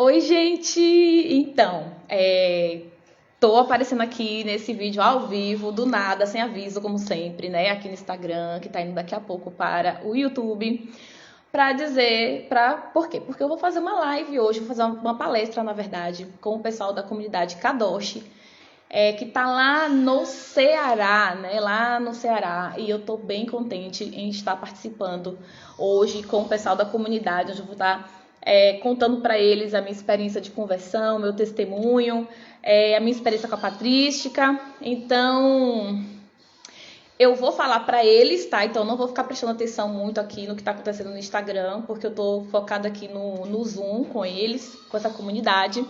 Oi, gente! Então, tô aparecendo aqui nesse vídeo ao vivo, do nada, sem aviso, como sempre, né? Aqui no Instagram, que tá indo daqui a pouco para o YouTube, pra dizer, por quê? Porque eu vou fazer uma live hoje, vou fazer uma palestra, na verdade, com o pessoal da comunidade Kadoshi, que tá lá no Ceará, né? Lá no Ceará, e eu tô bem contente em estar participando hoje com o pessoal da comunidade, onde eu vou estar contando para eles a minha experiência de conversão, meu testemunho, a minha experiência com a patrística. Então, eu vou falar para eles, tá? Então, eu não vou ficar prestando atenção muito aqui no que tá acontecendo no Instagram, porque eu tô focada aqui no Zoom com eles, com essa comunidade.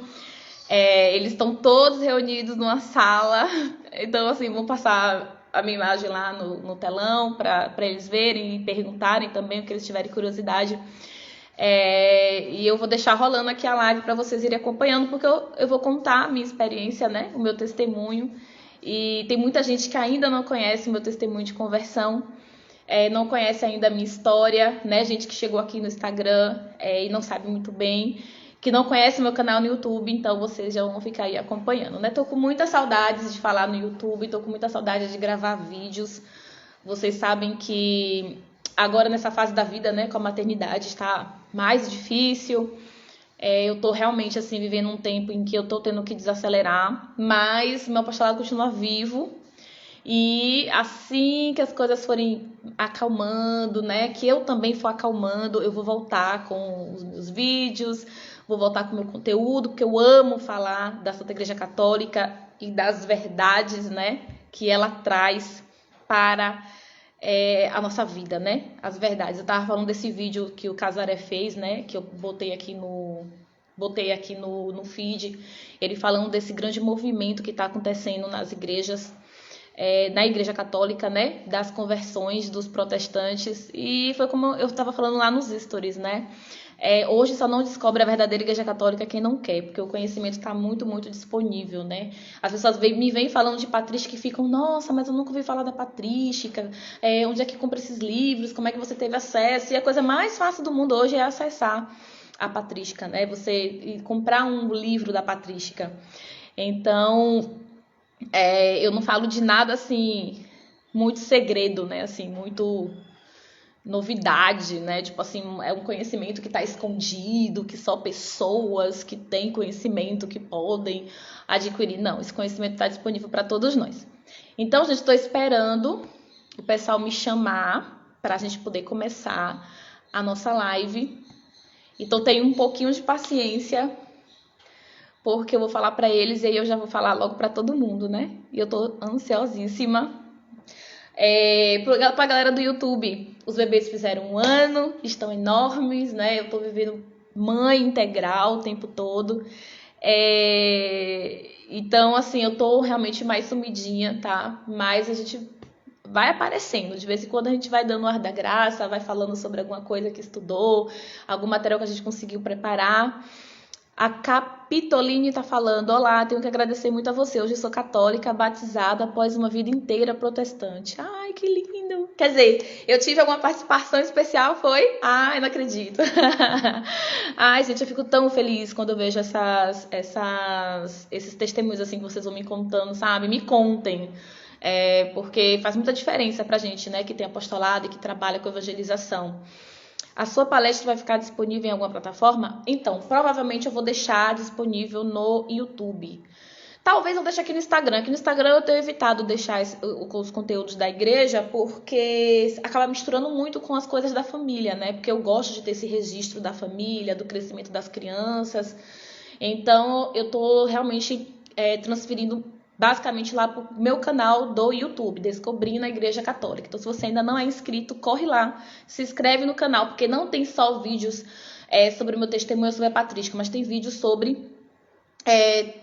Eles estão todos reunidos numa sala, então, assim, vou passar a minha imagem lá no telão para eles verem e perguntarem também o que eles tiverem curiosidade. E eu vou deixar rolando aqui a live para vocês irem acompanhando, porque eu vou contar a minha experiência, né? O meu testemunho. E tem muita gente que ainda não conhece o meu testemunho de conversão, não conhece ainda a minha história, né? Gente que chegou aqui no Instagram e não sabe muito bem, que não conhece o meu canal no YouTube, então vocês já vão ficar aí acompanhando, né? Tô com muitas saudades de falar no YouTube, tô com muita saudade de gravar vídeos. Vocês sabem que agora nessa fase da vida, né, com a maternidade, está mais difícil. Eu tô realmente, assim, vivendo um tempo em que eu tô tendo que desacelerar, mas meu apostolado continua vivo. E assim que as coisas forem acalmando, né, que eu também for acalmando, eu vou voltar com os meus vídeos, vou voltar com o meu conteúdo, porque eu amo falar da Santa Igreja Católica e das verdades, né, que ela traz para a nossa vida, né? As verdades. Eu tava falando desse vídeo que o Casaré fez, né? Que eu botei aqui no feed. Ele falando desse grande movimento que está acontecendo nas igrejas, na Igreja Católica, né? Das conversões dos protestantes. E foi como eu estava falando lá nos stories, né? Hoje só não descobre a verdadeira Igreja Católica quem não quer, porque o conhecimento está muito, muito disponível, né? As pessoas me vêm falando de patrística e ficam, nossa, mas eu nunca ouvi falar da patrística, onde é que compra esses livros, como é que você teve acesso? E a coisa mais fácil do mundo hoje é acessar a patrística, né? Você comprar um livro da patrística. Então, eu não falo de nada, assim, muito segredo, né? Assim, muito novidade, né? Tipo assim, é um conhecimento que está escondido, que só pessoas que têm conhecimento que podem adquirir. Não, esse conhecimento está disponível para todos nós. Então, gente, estou esperando o pessoal me chamar para a gente poder começar a nossa live. Então, tenho um pouquinho de paciência, porque eu vou falar para eles e aí eu já vou falar logo para todo mundo, né? E eu tô ansiosíssima. Pra galera do YouTube, os bebês fizeram 1 ano, estão enormes, né? Eu tô vivendo mãe integral o tempo todo. Então, assim, eu tô realmente mais sumidinha, tá? Mas a gente vai aparecendo. De vez em quando a gente vai dando o ar da graça, vai falando sobre alguma coisa que estudou, algum material que a gente conseguiu preparar. A Capitoline está falando, olá, tenho que agradecer muito a você, hoje sou católica, batizada após uma vida inteira protestante. Ai, que lindo! Quer dizer, eu tive alguma participação especial, foi? Ai, não acredito. Ai, gente, eu fico tão feliz quando eu vejo esses testemunhos assim que vocês vão me contando, sabe? Me contem. Porque faz muita diferença pra gente, né, que tem apostolado e que trabalha com evangelização. A sua palestra vai ficar disponível em alguma plataforma? Então, provavelmente eu vou deixar disponível no YouTube. Talvez eu deixe aqui no Instagram. Aqui no Instagram eu tenho evitado deixar os conteúdos da igreja, porque acaba misturando muito com as coisas da família, né? Porque eu gosto de ter esse registro da família, do crescimento das crianças. Então, eu tô realmente transferindo basicamente lá pro meu canal do YouTube, Descobrindo a Igreja Católica. Então, se você ainda não é inscrito, corre lá, se inscreve no canal, porque não tem só vídeos sobre o meu testemunho sobre a patrística, mas tem vídeos sobre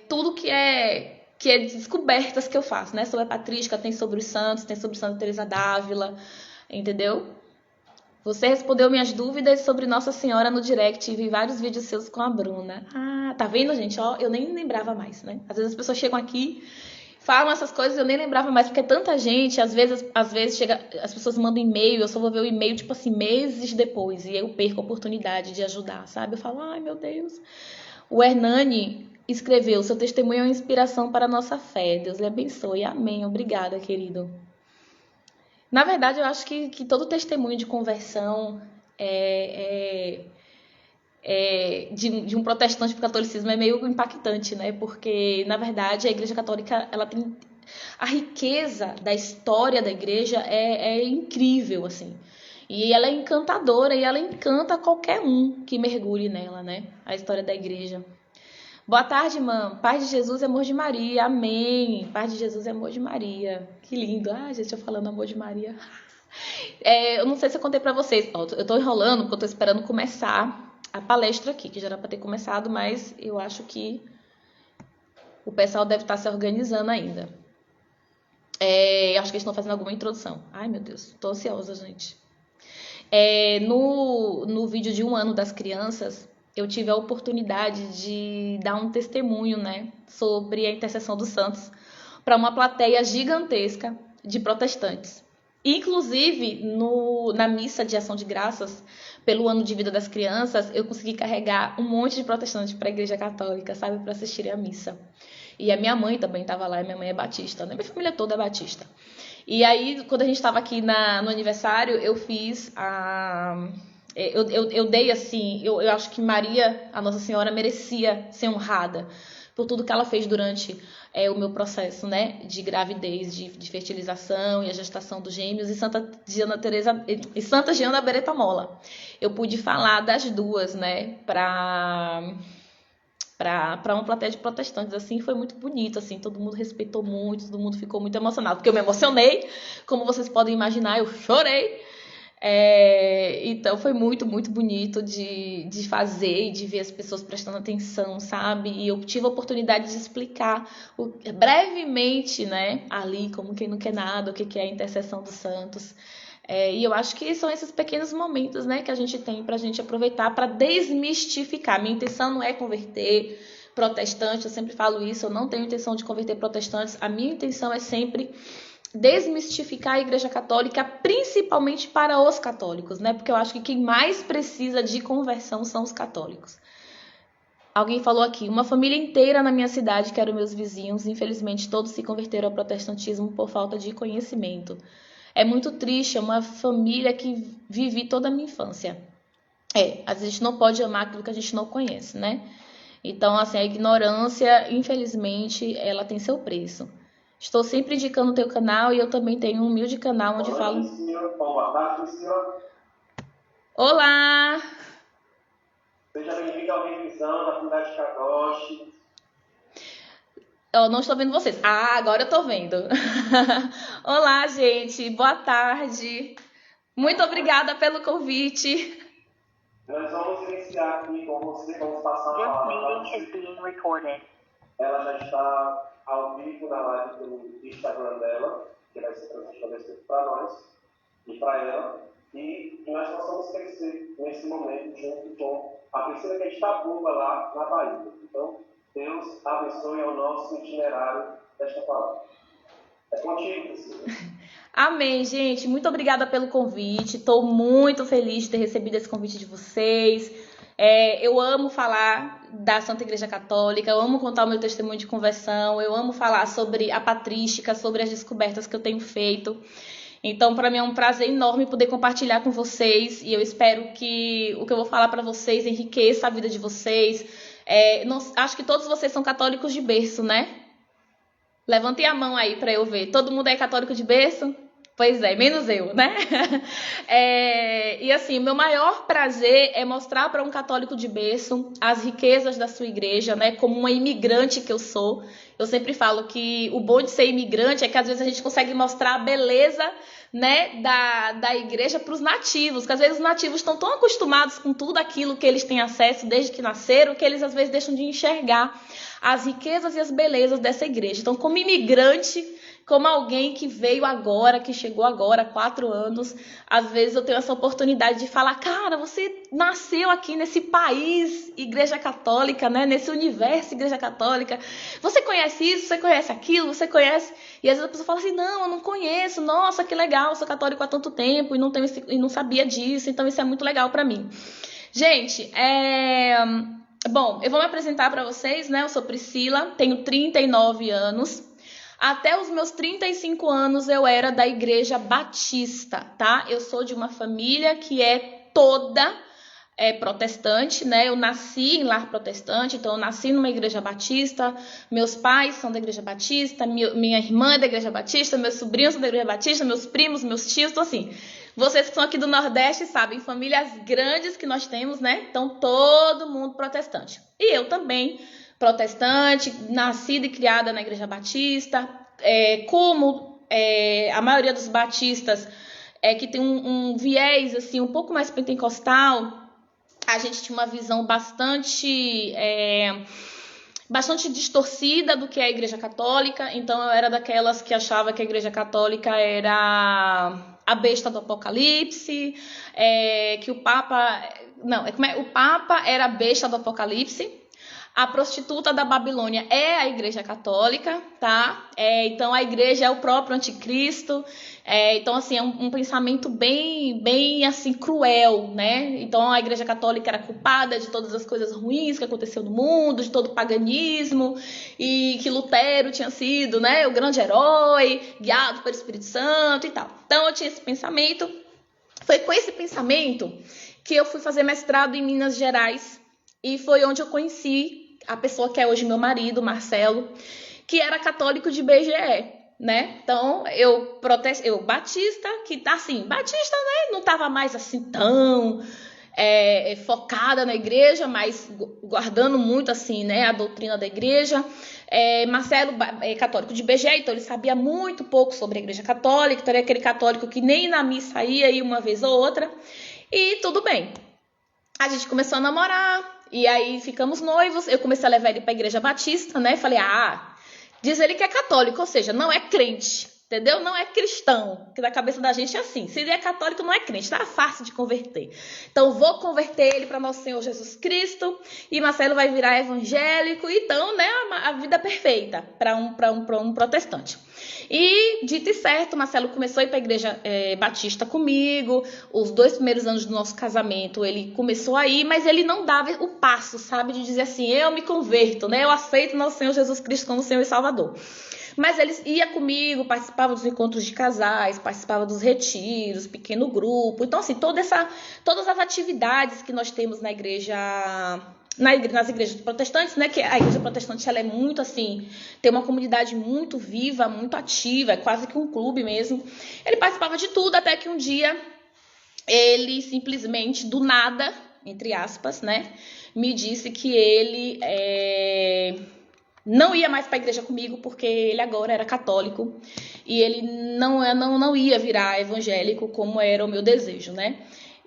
tudo que é descobertas que eu faço, né? Sobre a patrística, tem sobre os santos, tem sobre Santa Teresa d'Ávila, entendeu? Você respondeu minhas dúvidas sobre Nossa Senhora no direct e vi vários vídeos seus com a Bruna. Ah, tá vendo, gente? Ó, eu nem lembrava mais, né? Às vezes as pessoas chegam aqui, falam essas coisas e eu nem lembrava mais, porque tanta gente, às vezes chega, as pessoas mandam e-mail, eu só vou ver o e-mail, tipo assim, meses depois, e eu perco a oportunidade de ajudar, sabe? Eu falo, ai, meu Deus. O Hernani escreveu: seu testemunho é uma inspiração para a nossa fé. Deus lhe abençoe. Amém. Obrigada, querido. Na verdade, eu acho que todo testemunho de conversão de um protestante para o catolicismo é meio impactante, né? Porque, na verdade, a Igreja Católica, ela tem a riqueza da história da Igreja é incrível, assim. E ela é encantadora e ela encanta qualquer um que mergulhe nela, né? A história da Igreja. Boa tarde, irmã. Paz de Jesus e amor de Maria. Amém. Paz de Jesus e amor de Maria. Que lindo. Ah, gente, eu falando amor de Maria. Eu não sei se eu contei pra vocês. Ó, eu tô enrolando porque eu tô esperando começar a palestra aqui, que já era pra ter começado, mas eu acho que o pessoal deve estar se organizando ainda. Acho que eles estão fazendo alguma introdução. Ai, meu Deus. Tô ansiosa, gente. No vídeo de 1 ano das crianças, eu tive a oportunidade de dar um testemunho, né, sobre a intercessão dos santos para uma plateia gigantesca de protestantes. Inclusive, na missa de ação de graças, pelo ano de vida das crianças, eu consegui carregar um monte de protestantes para a Igreja Católica, sabe, para assistirem a missa. E a minha mãe também estava lá, e minha mãe é batista, né? Minha família toda é batista. E aí, quando a gente estava aqui no aniversário, eu fiz eu dei assim, eu acho que Maria, a Nossa Senhora, merecia ser honrada por tudo que ela fez durante o meu processo, né, de gravidez, de fertilização e a gestação dos gêmeos, e Santa Giana Beretta Molla. Eu pude falar das duas, né, para uma plateia de protestantes, assim, foi muito bonito, assim, todo mundo respeitou muito, todo mundo ficou muito emocionado, porque eu me emocionei, como vocês podem imaginar, eu chorei. Então foi muito, muito bonito de fazer e de ver as pessoas prestando atenção, sabe? E eu tive a oportunidade de explicar brevemente, né, ali, como quem não quer nada, o que é a intercessão dos santos. E eu acho que são esses pequenos momentos, né, que a gente tem pra gente aproveitar para desmistificar. Minha intenção não é converter protestante, eu sempre falo isso, eu não tenho intenção de converter protestantes, a minha intenção é sempre desmistificar a Igreja Católica, principalmente para os católicos, né? Porque eu acho que quem mais precisa de conversão são os católicos. Alguém falou aqui, uma família inteira na minha cidade, que eram meus vizinhos, infelizmente todos se converteram ao protestantismo por falta de conhecimento. É muito triste, é uma família que vivi toda a minha infância. Às vezes a gente não pode amar aquilo que a gente não conhece, né? Então, assim, a ignorância, infelizmente, ela tem seu preço. Estou sempre indicando o teu canal e eu também tenho um humilde canal onde falo... Boa tarde, Priscila. Olá! Seja bem-vindo à revisão da comunidade Kadoshi. Eu não estou vendo vocês. Ah, agora eu estou vendo. Olá, gente. Boa tarde. Muito obrigada pelo convite. Nós vamos iniciar aqui com você, vamos passar a palavra. This meeting is being recorded. Ela já está ao vivo na live do Instagram dela, que vai ser transmitida para nós e para ela, e que nós possamos crescer nesse momento junto com a Priscila, que está boa lá na Bahia. Então, Deus abençoe ao nosso itinerário desta palavra. É contigo, Priscila. Amém, gente. Muito obrigada pelo convite. Estou muito feliz de ter recebido esse convite de vocês. Eu amo falar da Santa Igreja Católica, eu amo contar o meu testemunho de conversão, eu amo falar sobre a patrística, sobre as descobertas que eu tenho feito. Então, para mim é um prazer enorme poder compartilhar com vocês e eu espero que o que eu vou falar para vocês enriqueça a vida de vocês. Acho que todos vocês são católicos de berço, né? Levantem a mão aí para eu ver. Todo mundo é católico de berço? Pois é, menos eu, né? E assim, meu maior prazer é mostrar para um católico de berço as riquezas da sua igreja, né? Como uma imigrante que eu sou. Eu sempre falo que o bom de ser imigrante é que às vezes a gente consegue mostrar a beleza, né, da igreja para os nativos, que às vezes os nativos estão tão acostumados com tudo aquilo que eles têm acesso desde que nasceram, que eles às vezes deixam de enxergar as riquezas e as belezas dessa igreja. Então, como imigrante, como alguém que veio agora, que chegou agora há 4 anos, às vezes eu tenho essa oportunidade de falar, cara, você nasceu aqui nesse país, Igreja Católica, né? Nesse universo, Igreja Católica. Você conhece isso? Você conhece aquilo? Você conhece? E às vezes a pessoa fala assim, não, eu não conheço. Nossa, que legal, eu sou católico há tanto tempo e não sabia disso. Então isso é muito legal para mim. Gente, Bom, eu vou me apresentar para vocês, né? Eu sou Priscila, tenho 39 anos. Até os meus 35 anos eu era da Igreja Batista, tá? Eu sou de uma família que é toda protestante, né? Eu nasci em lar protestante, então eu nasci numa igreja batista, meus pais são da igreja batista, minha irmã é da igreja batista, meus sobrinhos são da igreja batista, meus primos, meus tios, então assim, vocês que são aqui do Nordeste sabem, famílias grandes que nós temos, né? Então todo mundo protestante. E eu também, protestante, nascida e criada na igreja batista, como a maioria dos batistas que tem um viés assim um pouco mais pentecostal, a gente tinha uma visão bastante distorcida do que é a Igreja Católica. Então eu era daquelas que achava que a Igreja Católica era a besta do Apocalipse, que o Papa... Não, o Papa era a besta do Apocalipse. A prostituta da Babilônia é a Igreja Católica, tá? Então a igreja é o próprio anticristo. Então, assim, é um pensamento bem, assim, cruel, né? Então a Igreja Católica era culpada de todas as coisas ruins que aconteceu no mundo, de todo o paganismo, e que Lutero tinha sido, né, o grande herói, guiado pelo Espírito Santo e tal. Então eu tinha esse pensamento. Foi com esse pensamento que eu fui fazer mestrado em Minas Gerais, e foi onde eu conheci a pessoa que é hoje meu marido, Marcelo, que era católico de BGE, né? Então, eu batista, que tá assim, batista, né? Não tava mais assim tão focada na igreja, mas guardando muito assim, né, a doutrina da igreja. Marcelo é católico de BGE, então ele sabia muito pouco sobre a igreja católica, então ele é aquele católico que nem na missa ia uma vez ou outra, e tudo bem. A gente começou a namorar, e aí ficamos noivos, eu comecei a levar ele para a igreja batista, né? Falei, diz ele que é católico, ou seja, não é crente, entendeu? Não é cristão, que na cabeça da gente é assim, se ele é católico não é crente, tá fácil de converter. Então vou converter ele para nosso Senhor Jesus Cristo, e Marcelo vai virar evangélico, então, né, a vida perfeita para um protestante. E, dito e certo, Marcelo começou a ir para a igreja batista comigo. Os 2 primeiros anos do nosso casamento, ele começou a ir, mas ele não dava o passo, sabe? De dizer assim, eu me converto, né? Eu aceito nosso Senhor Jesus Cristo como Senhor e Salvador. Mas ele ia comigo, participava dos encontros de casais, participava dos retiros, pequeno grupo. Então, assim, todas as atividades que nós temos na igreja... nas igrejas protestantes, né, que a igreja protestante ela é muito assim, tem uma comunidade muito viva, muito ativa, é quase que um clube mesmo. Ele participava de tudo, até que um dia ele simplesmente, do nada, entre aspas, né, me disse que ele não ia mais para a igreja comigo, porque ele agora era católico e ele não ia virar evangélico como era o meu desejo, né?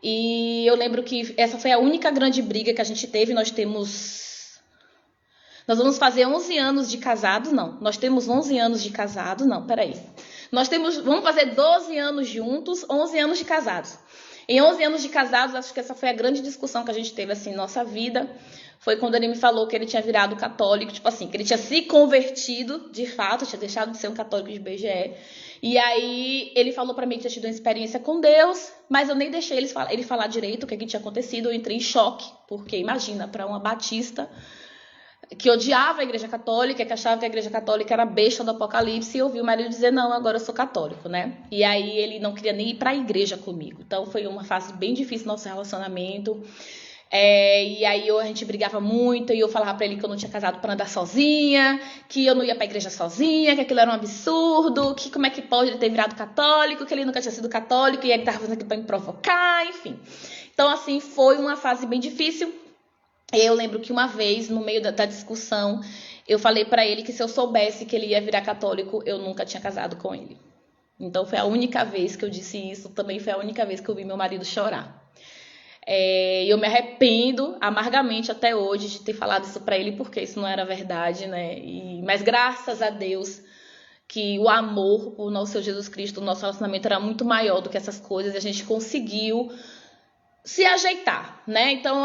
E eu lembro que essa foi a única grande briga que a gente teve. Nós vamos fazer 11 anos de casado, não. Nós temos 11 anos de casado, não, peraí. Vamos fazer 12 anos juntos, 11 anos de casados. Em 11 anos de casados, acho que essa foi a grande discussão que a gente teve, assim, em nossa vida. Foi quando ele me falou que ele tinha virado católico, tipo assim, que ele tinha se convertido, de fato, tinha deixado de ser um católico de BGE. E aí ele falou pra mim que tinha tido uma experiência com Deus, mas eu nem deixei ele falar direito o que tinha acontecido. Eu entrei em choque, porque imagina, para uma batista que odiava a igreja católica, que achava que a igreja católica era a besta do Apocalipse, e eu ouvi o marido dizer, não, agora eu sou católico, né? E aí ele não queria nem ir pra igreja comigo. Então foi uma fase bem difícil no nosso relacionamento. E aí a gente brigava muito, e eu falava pra ele que eu não tinha casado pra andar sozinha, que eu não ia pra igreja sozinha, que aquilo era um absurdo, que como é que pode ele ter virado católico, que ele nunca tinha sido católico, e ele tava fazendo aquilo pra me provocar, enfim. Então, assim, foi uma fase bem difícil. Eu lembro que uma vez, no meio da discussão, eu falei pra ele que se eu soubesse que ele ia virar católico, eu nunca tinha casado com ele. Então, foi a única vez que eu disse isso, também foi a única vez que eu vi meu marido chorar. Eu me arrependo amargamente até hoje de ter falado isso pra ele, porque isso não era verdade, né? Mas graças a Deus que o amor por nosso Senhor Jesus Cristo, o nosso relacionamento era muito maior do que essas coisas, e a gente conseguiu se ajeitar, né? Então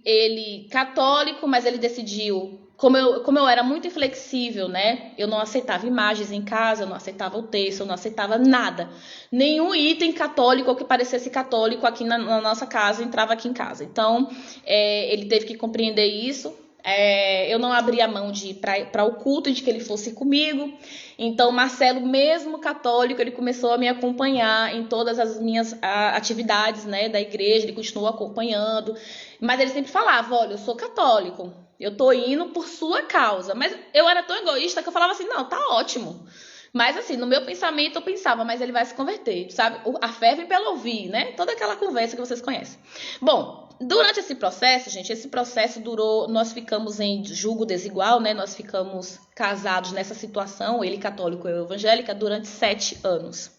ele católico, mas ele decidiu como eu era muito inflexível, né? Eu não aceitava imagens em casa, eu não aceitava o texto, eu não aceitava nada. Nenhum item católico ou que parecesse católico aqui na nossa casa entrava aqui em casa. Então, ele teve que compreender isso. Eu não abria mão de ir para o culto, de que ele fosse comigo. Então, Marcelo, mesmo católico, ele começou a me acompanhar em todas as minhas atividades, né, da igreja. Ele continuou acompanhando. Mas ele sempre falava, olha, eu sou católico, eu tô indo por sua causa. Mas eu era tão egoísta que eu falava assim, não, tá ótimo. Mas assim, no meu pensamento eu pensava, mas ele vai se converter, sabe? A fé vem pelo ouvir, né? Toda aquela conversa que vocês conhecem. Bom, durante esse processo, gente, esse processo durou, nós ficamos em julgo desigual, né? Nós ficamos casados nessa situação, ele católico e eu evangélica, durante 7 anos.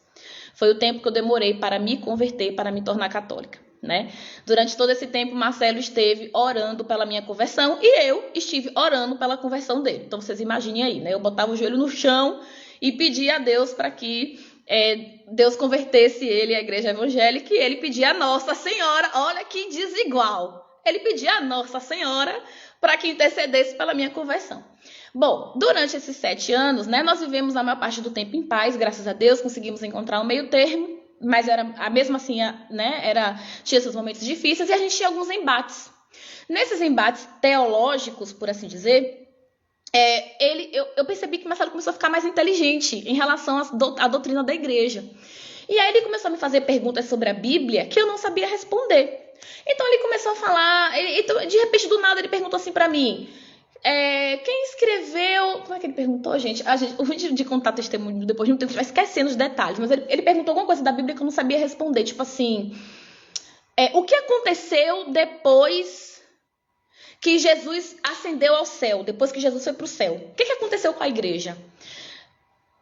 Foi o tempo que eu demorei para me converter, para me tornar católica, né? Durante todo esse tempo, Marcelo esteve orando pela minha conversão e eu estive orando pela conversão dele. Então, vocês imaginem aí, né? Eu botava o joelho no chão e pedia a Deus para que Deus convertesse ele à igreja evangélica, e ele pedia a Nossa Senhora, olha que desigual, ele pedia a Nossa Senhora para que intercedesse pela minha conversão. Bom, durante esses 7 anos, né, nós vivemos a maior parte do tempo em paz, graças a Deus, conseguimos encontrar um meio termo, mas mesmo assim, né, tinha esses momentos difíceis e a gente tinha alguns embates. Nesses embates teológicos, por assim dizer, eu percebi que Marcelo começou a ficar mais inteligente em relação à doutrina da igreja. E aí ele começou a me fazer perguntas sobre a Bíblia que eu não sabia responder. Então ele começou a falar, de repente do nada ele perguntou assim pra mim, quem escreveu... Como é que ele perguntou, gente? O vídeo de contar testemunho depois de um tempo, a gente vai esquecendo os detalhes, mas ele perguntou alguma coisa da Bíblia que eu não sabia responder, tipo assim, o que aconteceu depois que Jesus ascendeu ao céu, depois que Jesus foi para o céu? O que aconteceu com a igreja?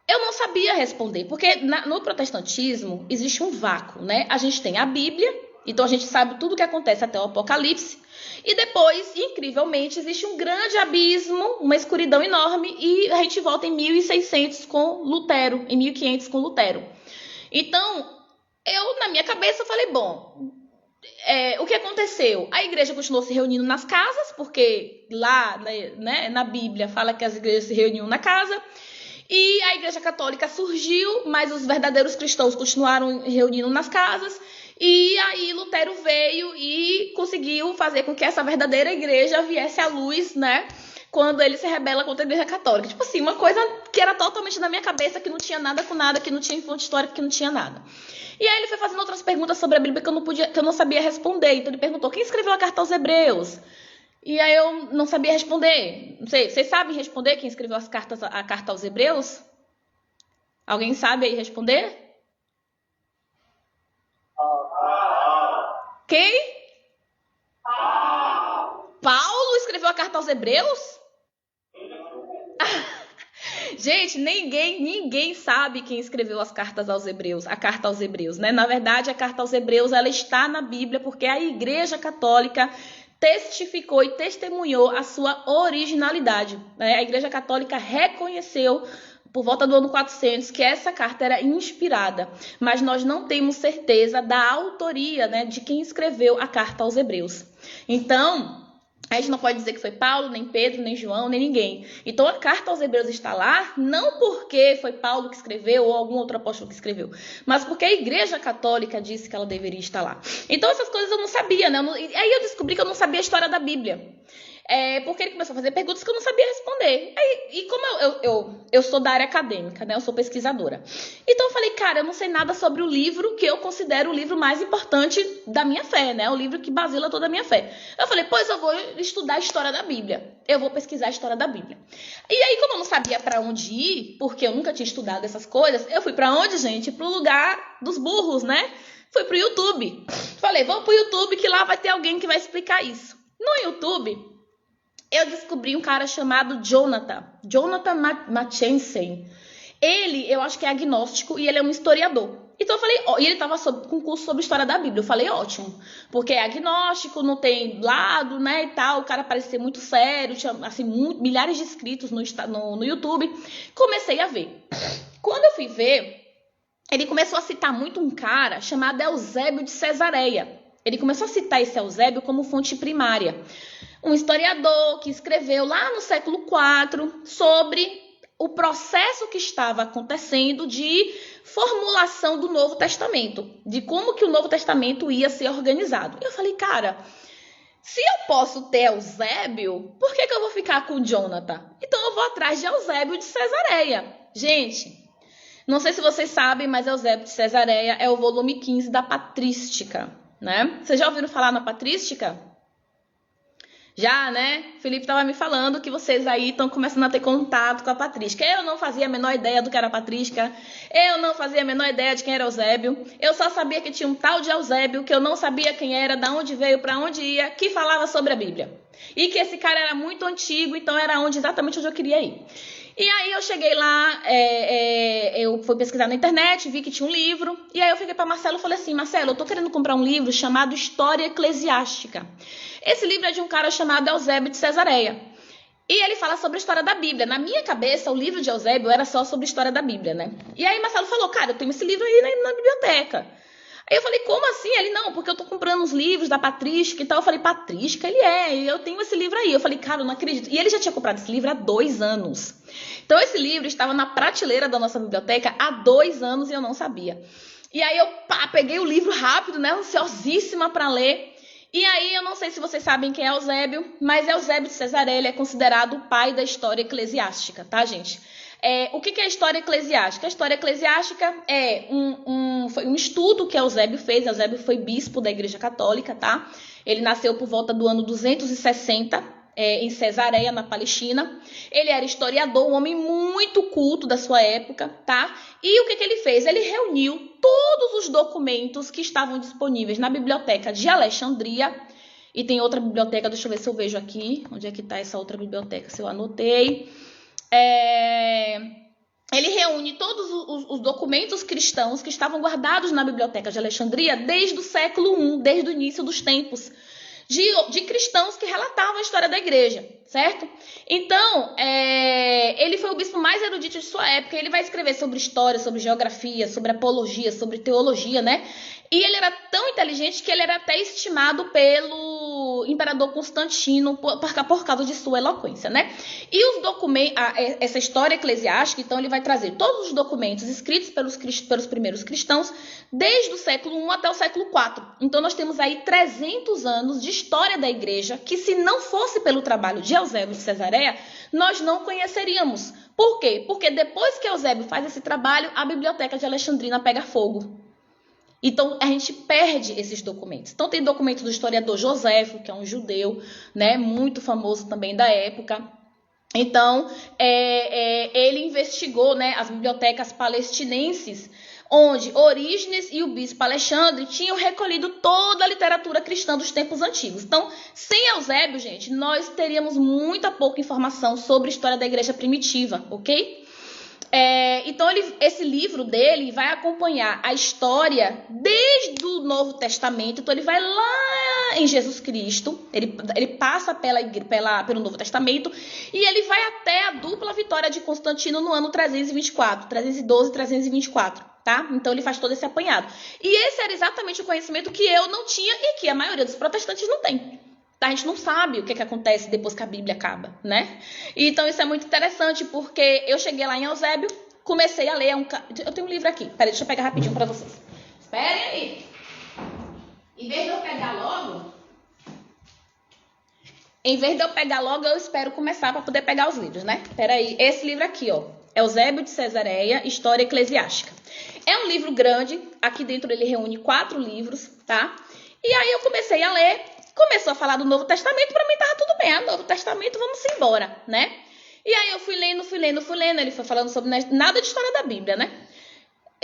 Eu não sabia responder, porque no protestantismo existe um vácuo, né? A gente tem a Bíblia, então a gente sabe tudo o que acontece até o Apocalipse, e depois, incrivelmente, existe um grande abismo, uma escuridão enorme, e a gente volta em 1600 com Lutero, em 1500 com Lutero. Então, na minha cabeça, eu falei, bom... o que aconteceu? A igreja continuou se reunindo nas casas, porque lá, né, na Bíblia fala que as igrejas se reuniam na casa, e a igreja católica surgiu, mas os verdadeiros cristãos continuaram reunindo nas casas, e aí Lutero veio e conseguiu fazer com que essa verdadeira igreja viesse à luz, né, quando ele se rebela contra a igreja católica. Tipo assim, uma coisa que era totalmente na minha cabeça, que não tinha nada com nada, que não tinha fonte histórica, que não tinha nada. E aí ele foi fazendo outras perguntas sobre a Bíblia que eu não sabia responder. Então ele perguntou, quem escreveu a carta aos Hebreus? E aí eu não sabia responder. Não sei, vocês sabem responder quem escreveu a carta aos Hebreus? Alguém sabe aí responder? Quem? Paulo escreveu a carta aos Hebreus? Gente, ninguém sabe quem escreveu a carta aos Hebreus, né? Na verdade, a carta aos Hebreus, ela está na Bíblia porque a Igreja Católica testificou e testemunhou a sua originalidade, né? A Igreja Católica reconheceu, por volta do ano 400, que essa carta era inspirada, mas nós não temos certeza da autoria, né, de quem escreveu a carta aos Hebreus. Então... a gente não pode dizer que foi Paulo, nem Pedro, nem João, nem ninguém. Então a carta aos Hebreus está lá, não porque foi Paulo que escreveu ou algum outro apóstolo que escreveu, mas porque a Igreja Católica disse que ela deveria estar lá. Então essas coisas eu não sabia, né? Aí eu descobri que eu não sabia a história da Bíblia. Porque ele começou a fazer perguntas que eu não sabia responder. E como eu sou da área acadêmica, né? Eu sou pesquisadora. Então eu falei, cara, eu não sei nada sobre o livro que eu considero o livro mais importante da minha fé, né? O livro que basila toda a minha fé. Eu falei, pois eu vou estudar a história da Bíblia. Eu vou pesquisar a história da Bíblia. E aí, como eu não sabia para onde ir, porque eu nunca tinha estudado essas coisas, eu fui para onde, gente? Pro lugar dos burros, né? Fui pro YouTube. Falei, vamos pro YouTube que lá vai ter alguém que vai explicar isso. No YouTube... eu descobri um cara chamado Jonathan Mackensen. Ele, eu acho que é agnóstico e ele é um historiador. Então eu falei, e ele estava com um curso sobre história da Bíblia. Eu falei, ótimo, porque é agnóstico, não tem lado, né, e tal. O cara parece ser muito sério, tinha, assim, milhares de inscritos no YouTube. Comecei a ver. Quando eu fui ver, ele começou a citar muito um cara chamado Eusébio de Cesareia. Ele começou a citar esse Eusébio como fonte primária. um historiador que escreveu lá no século IV sobre o processo que estava acontecendo de formulação do Novo Testamento, de como que o Novo Testamento ia ser organizado. E eu falei, cara, se eu posso ter Eusébio, por que eu vou ficar com Jonathan? Então eu vou atrás de Eusébio de Cesareia. Gente, não sei se vocês sabem, mas Eusébio de Cesareia é o volume 15 da Patrística, né? Vocês já ouviram falar na Patrística? Já, né? Felipe estava me falando que vocês aí estão começando a ter contato com a patrística. Eu não fazia a menor ideia do que era a patrística. Eu não fazia a menor ideia de quem era Eusébio. Eu só sabia que tinha um tal de Eusébio, que eu não sabia quem era, de onde veio, para onde ia, que falava sobre a Bíblia. E que esse cara era muito antigo, então era exatamente onde eu queria ir. E aí eu cheguei lá, eu fui pesquisar na internet, vi que tinha um livro. E aí eu fiquei para Marcelo e falei assim, Marcelo, eu tô querendo comprar um livro chamado História Eclesiástica. Esse livro é de um cara chamado Eusébio de Cesareia. E ele fala sobre a história da Bíblia. Na minha cabeça, o livro de Eusébio era só sobre a história da Bíblia, né? E aí Marcelo falou, cara, eu tenho esse livro aí na biblioteca. Aí eu falei, como assim? Ele, não, porque eu tô comprando uns livros da Patrística e tal. Eu falei, Patrística? Ele é, eu tenho esse livro aí. Eu falei, cara, eu não acredito. E ele já tinha comprado esse livro há 2 anos. Então esse livro estava na prateleira da nossa biblioteca há 2 anos e eu não sabia. E aí eu peguei o livro rápido, né, ansiosíssima para ler. E aí, eu não sei se vocês sabem quem é Eusébio, mas Eusébio de Cesareia ele é considerado o pai da história eclesiástica, tá, gente? O que é a história eclesiástica? A história eclesiástica foi um estudo que Eusébio fez. Eusébio foi bispo da Igreja Católica, tá? Ele nasceu por volta do ano 260, em Cesareia, na Palestina. Ele era historiador, um homem muito culto da sua época, tá? E o que ele fez? Ele reuniu todos os documentos que estavam disponíveis na biblioteca de Alexandria. E tem outra biblioteca, deixa eu ver se eu vejo aqui. Onde é que está essa outra biblioteca? Se eu anotei. Ele reúne todos os documentos cristãos que estavam guardados na biblioteca de Alexandria desde o século I, desde o início dos tempos. De cristãos que relatavam a história da igreja, certo? Então, ele foi o bispo mais erudito de sua época. Ele vai escrever sobre história, sobre geografia, sobre apologia, sobre teologia, né? E ele era tão inteligente que ele era até estimado pelo imperador Constantino por causa de sua eloquência, né? E os documentos, essa história eclesiástica, então ele vai trazer todos os documentos escritos pelos primeiros cristãos desde o século I até o século IV. Então nós temos aí 300 anos de história da igreja que, se não fosse pelo trabalho de Eusébio de Cesareia, nós não conheceríamos. Por quê? Porque depois que Eusébio faz esse trabalho, a biblioteca de Alexandrina pega fogo. Então, a gente perde esses documentos. Então, tem documento do historiador Joséfo, que é um judeu, né, muito famoso também da época. Então, ele investigou, né, as bibliotecas palestinenses, onde Orígenes e o bispo Alexandre tinham recolhido toda a literatura cristã dos tempos antigos. Então, sem Eusébio, gente, nós teríamos muita pouca informação sobre a história da igreja primitiva, ok? Então, esse livro dele vai acompanhar a história desde o Novo Testamento. Então, ele vai lá em Jesus Cristo, ele passa pelo Novo Testamento e ele vai até a dupla vitória de Constantino no ano 324, 312 e 324, tá? Então, ele faz todo esse apanhado. E esse era exatamente o conhecimento que eu não tinha e que a maioria dos protestantes não tem. A gente não sabe o que acontece depois que a Bíblia acaba, né? Então, isso é muito interessante, porque eu cheguei lá em Eusébio, comecei a ler. Eu tenho um livro aqui. Peraí, deixa eu pegar rapidinho para vocês. Esperem aí. Em vez de eu pegar logo, eu espero começar para poder pegar os livros, né? Peraí, esse livro aqui, ó. Eusébio de Cesareia, História Eclesiástica. É um livro grande. Aqui dentro ele reúne 4 livros, tá? E aí eu comecei a ler. Começou a falar do Novo Testamento, para mim tava tudo bem. Novo Testamento, vamos embora, né? E aí eu fui lendo. Ele foi falando sobre nada de história da Bíblia, né?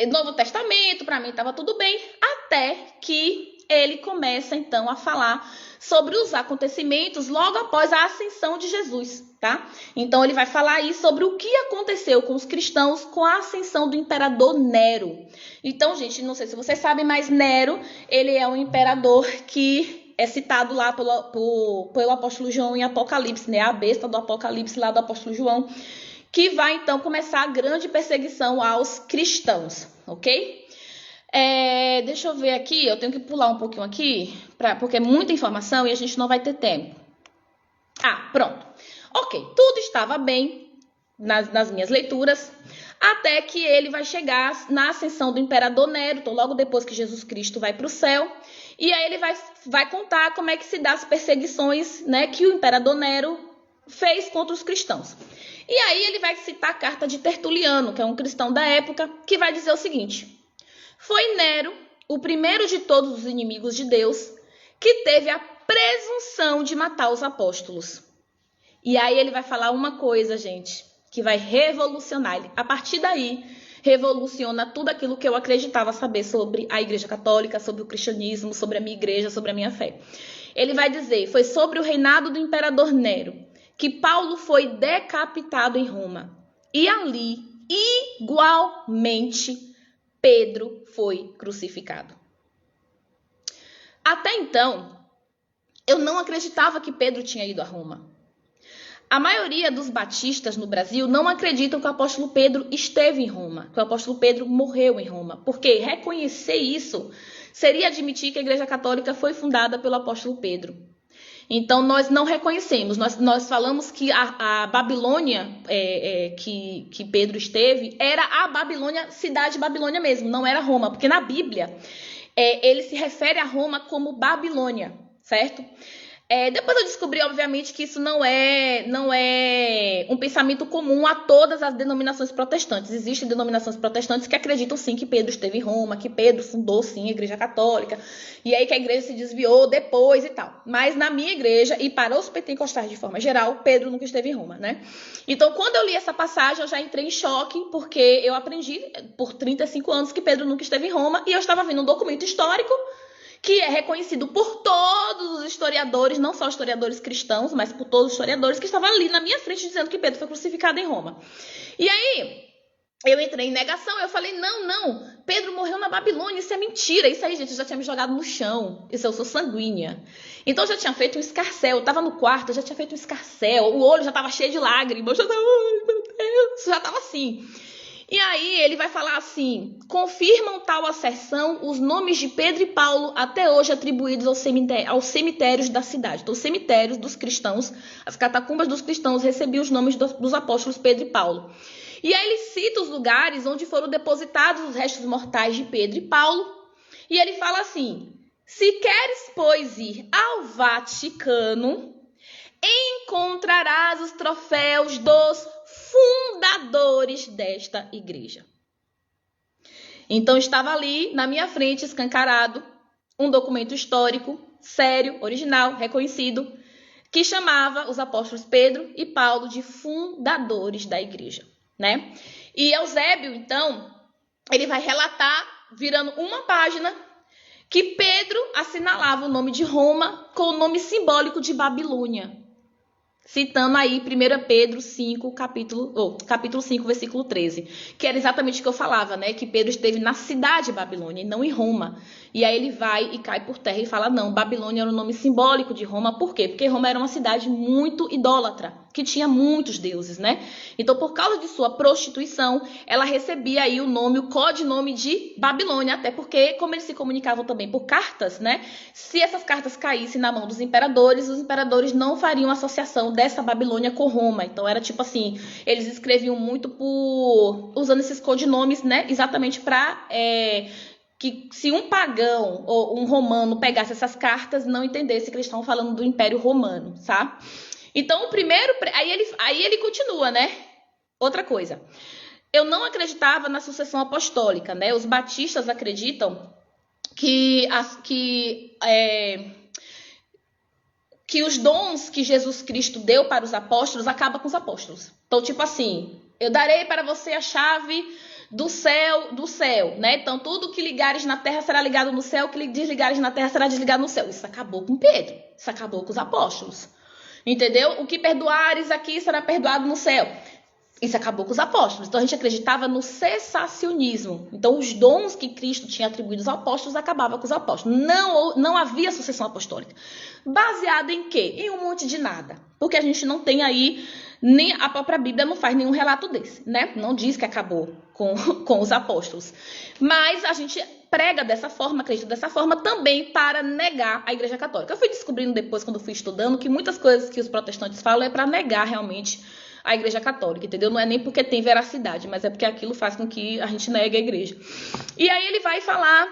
Novo Testamento, para mim tava tudo bem. Até que ele começa, então, a falar sobre os acontecimentos logo após a ascensão de Jesus, tá? Então, ele vai falar aí sobre o que aconteceu com os cristãos com a ascensão do imperador Nero. Então, gente, não sei se vocês sabem, mas Nero, ele é um imperador que é citado lá pelo apóstolo João em Apocalipse, né? A besta do Apocalipse lá do apóstolo João, que vai então começar a grande perseguição aos cristãos, ok? Deixa eu ver aqui, eu tenho que pular um pouquinho aqui, porque é muita informação e a gente não vai ter tempo. Pronto. Ok, tudo estava bem nas minhas leituras, até que ele vai chegar na ascensão do imperador Nero, então logo depois que Jesus Cristo vai para o céu, e aí ele vai contar como é que se dá as perseguições, né, que o imperador Nero fez contra os cristãos. E aí ele vai citar a carta de Tertuliano, que é um cristão da época, que vai dizer o seguinte: foi Nero, o primeiro de todos os inimigos de Deus, que teve a presunção de matar os apóstolos. E aí ele vai falar uma coisa, gente, que vai revolucionar. A partir daí, revoluciona tudo aquilo que eu acreditava saber sobre a Igreja Católica, sobre o cristianismo, sobre a minha igreja, sobre a minha fé. Ele vai dizer: foi sobre o reinado do imperador Nero que Paulo foi decapitado em Roma. E ali, igualmente, Pedro foi crucificado. Até então, eu não acreditava que Pedro tinha ido a Roma. A maioria dos batistas no Brasil não acreditam que o apóstolo Pedro esteve em Roma, que o apóstolo Pedro morreu em Roma, porque reconhecer isso seria admitir que a Igreja Católica foi fundada pelo apóstolo Pedro. Então, nós não reconhecemos, nós falamos que a Babilônia que Pedro esteve era a Babilônia, cidade Babilônia mesmo, não era Roma, porque na Bíblia ele se refere a Roma como Babilônia, certo? Depois eu descobri, obviamente, que isso não é um pensamento comum a todas as denominações protestantes. Existem denominações protestantes que acreditam, sim, que Pedro esteve em Roma, que Pedro fundou, sim, a Igreja Católica, e aí que a igreja se desviou depois e tal. Mas na minha igreja, e para os pentecostais de forma geral, Pedro nunca esteve em Roma, né? Então, quando eu li essa passagem, eu já entrei em choque, porque eu aprendi por 35 anos que Pedro nunca esteve em Roma, e eu estava vendo um documento histórico que é reconhecido por todos os historiadores, não só historiadores cristãos, mas por todos os historiadores que estavam ali na minha frente dizendo que Pedro foi crucificado em Roma. E aí, eu entrei em negação, eu falei, não, Pedro morreu na Babilônia, isso é mentira. Isso aí, gente, eu já tinha me jogado no chão, isso eu sou sanguínea. Então, eu já tinha feito um escarcéu, eu estava no quarto, eu já tinha feito um escarcéu, o olho já estava cheio de lágrimas, eu já estava, ai, meu Deus, já estava assim. E aí ele vai falar assim: confirmam tal asserção os nomes de Pedro e Paulo até hoje atribuídos aos cemitérios da cidade. Então, os cemitérios dos cristãos, as catacumbas dos cristãos recebiam os nomes dos apóstolos Pedro e Paulo. E aí ele cita os lugares onde foram depositados os restos mortais de Pedro e Paulo. E ele fala assim: se queres, pois, ir ao Vaticano, encontrarás os troféus dos fundadores desta igreja. Então estava ali na minha frente, escancarado, um documento histórico, sério, original, reconhecido, que chamava os apóstolos Pedro e Paulo de fundadores da igreja, né? E Eusébio, então, ele vai relatar, virando uma página, que Pedro assinalava o nome de Roma com o nome simbólico de Babilônia. Citando aí 1 Pedro 5, capítulo 5, versículo 13. Que era exatamente o que eu falava, né? Que Pedro esteve na cidade de Babilônia e não em Roma. E aí ele vai e cai por terra e fala, não, Babilônia era o nome simbólico de Roma. Por quê? Porque Roma era uma cidade muito idólatra, que tinha muitos deuses, né? Então, por causa de sua prostituição, ela recebia aí o nome, o codinome de Babilônia. Até porque, como eles se comunicavam também por cartas, né? Se essas cartas caíssem na mão dos imperadores, os imperadores não fariam associação dessa Babilônia com Roma. Então era tipo assim, eles escreviam muito usando esses codinomes, né? Exatamente para que se um pagão ou um romano pegasse essas cartas, não entendesse que eles estavam falando do Império Romano, tá? Então o primeiro, aí ele continua, né? Outra coisa, eu não acreditava na sucessão apostólica, né? Os batistas acreditam que os dons que Jesus Cristo deu para os apóstolos acabam com os apóstolos. Então, tipo assim, eu darei para você a chave do céu, né? Então, tudo que ligares na terra será ligado no céu, o que desligares na terra será desligado no céu. Isso acabou com Pedro, isso acabou com os apóstolos. Entendeu? O que perdoares aqui será perdoado no céu. Isso acabou com os apóstolos. Então a gente acreditava no cessacionismo. Então os dons que Cristo tinha atribuído aos apóstolos acabavam com os apóstolos. Não havia sucessão apostólica. Baseada em quê? Em um monte de nada. Porque a gente não tem aí, nem a própria Bíblia não faz nenhum relato desse, né? Não diz que acabou com os apóstolos. Mas a gente prega dessa forma, acredita dessa forma também para negar a Igreja Católica. Eu fui descobrindo depois, quando fui estudando, que muitas coisas que os protestantes falam é para negar realmente a Igreja Católica, entendeu? Não é nem porque tem veracidade, mas é porque aquilo faz com que a gente negue a Igreja. E aí ele vai falar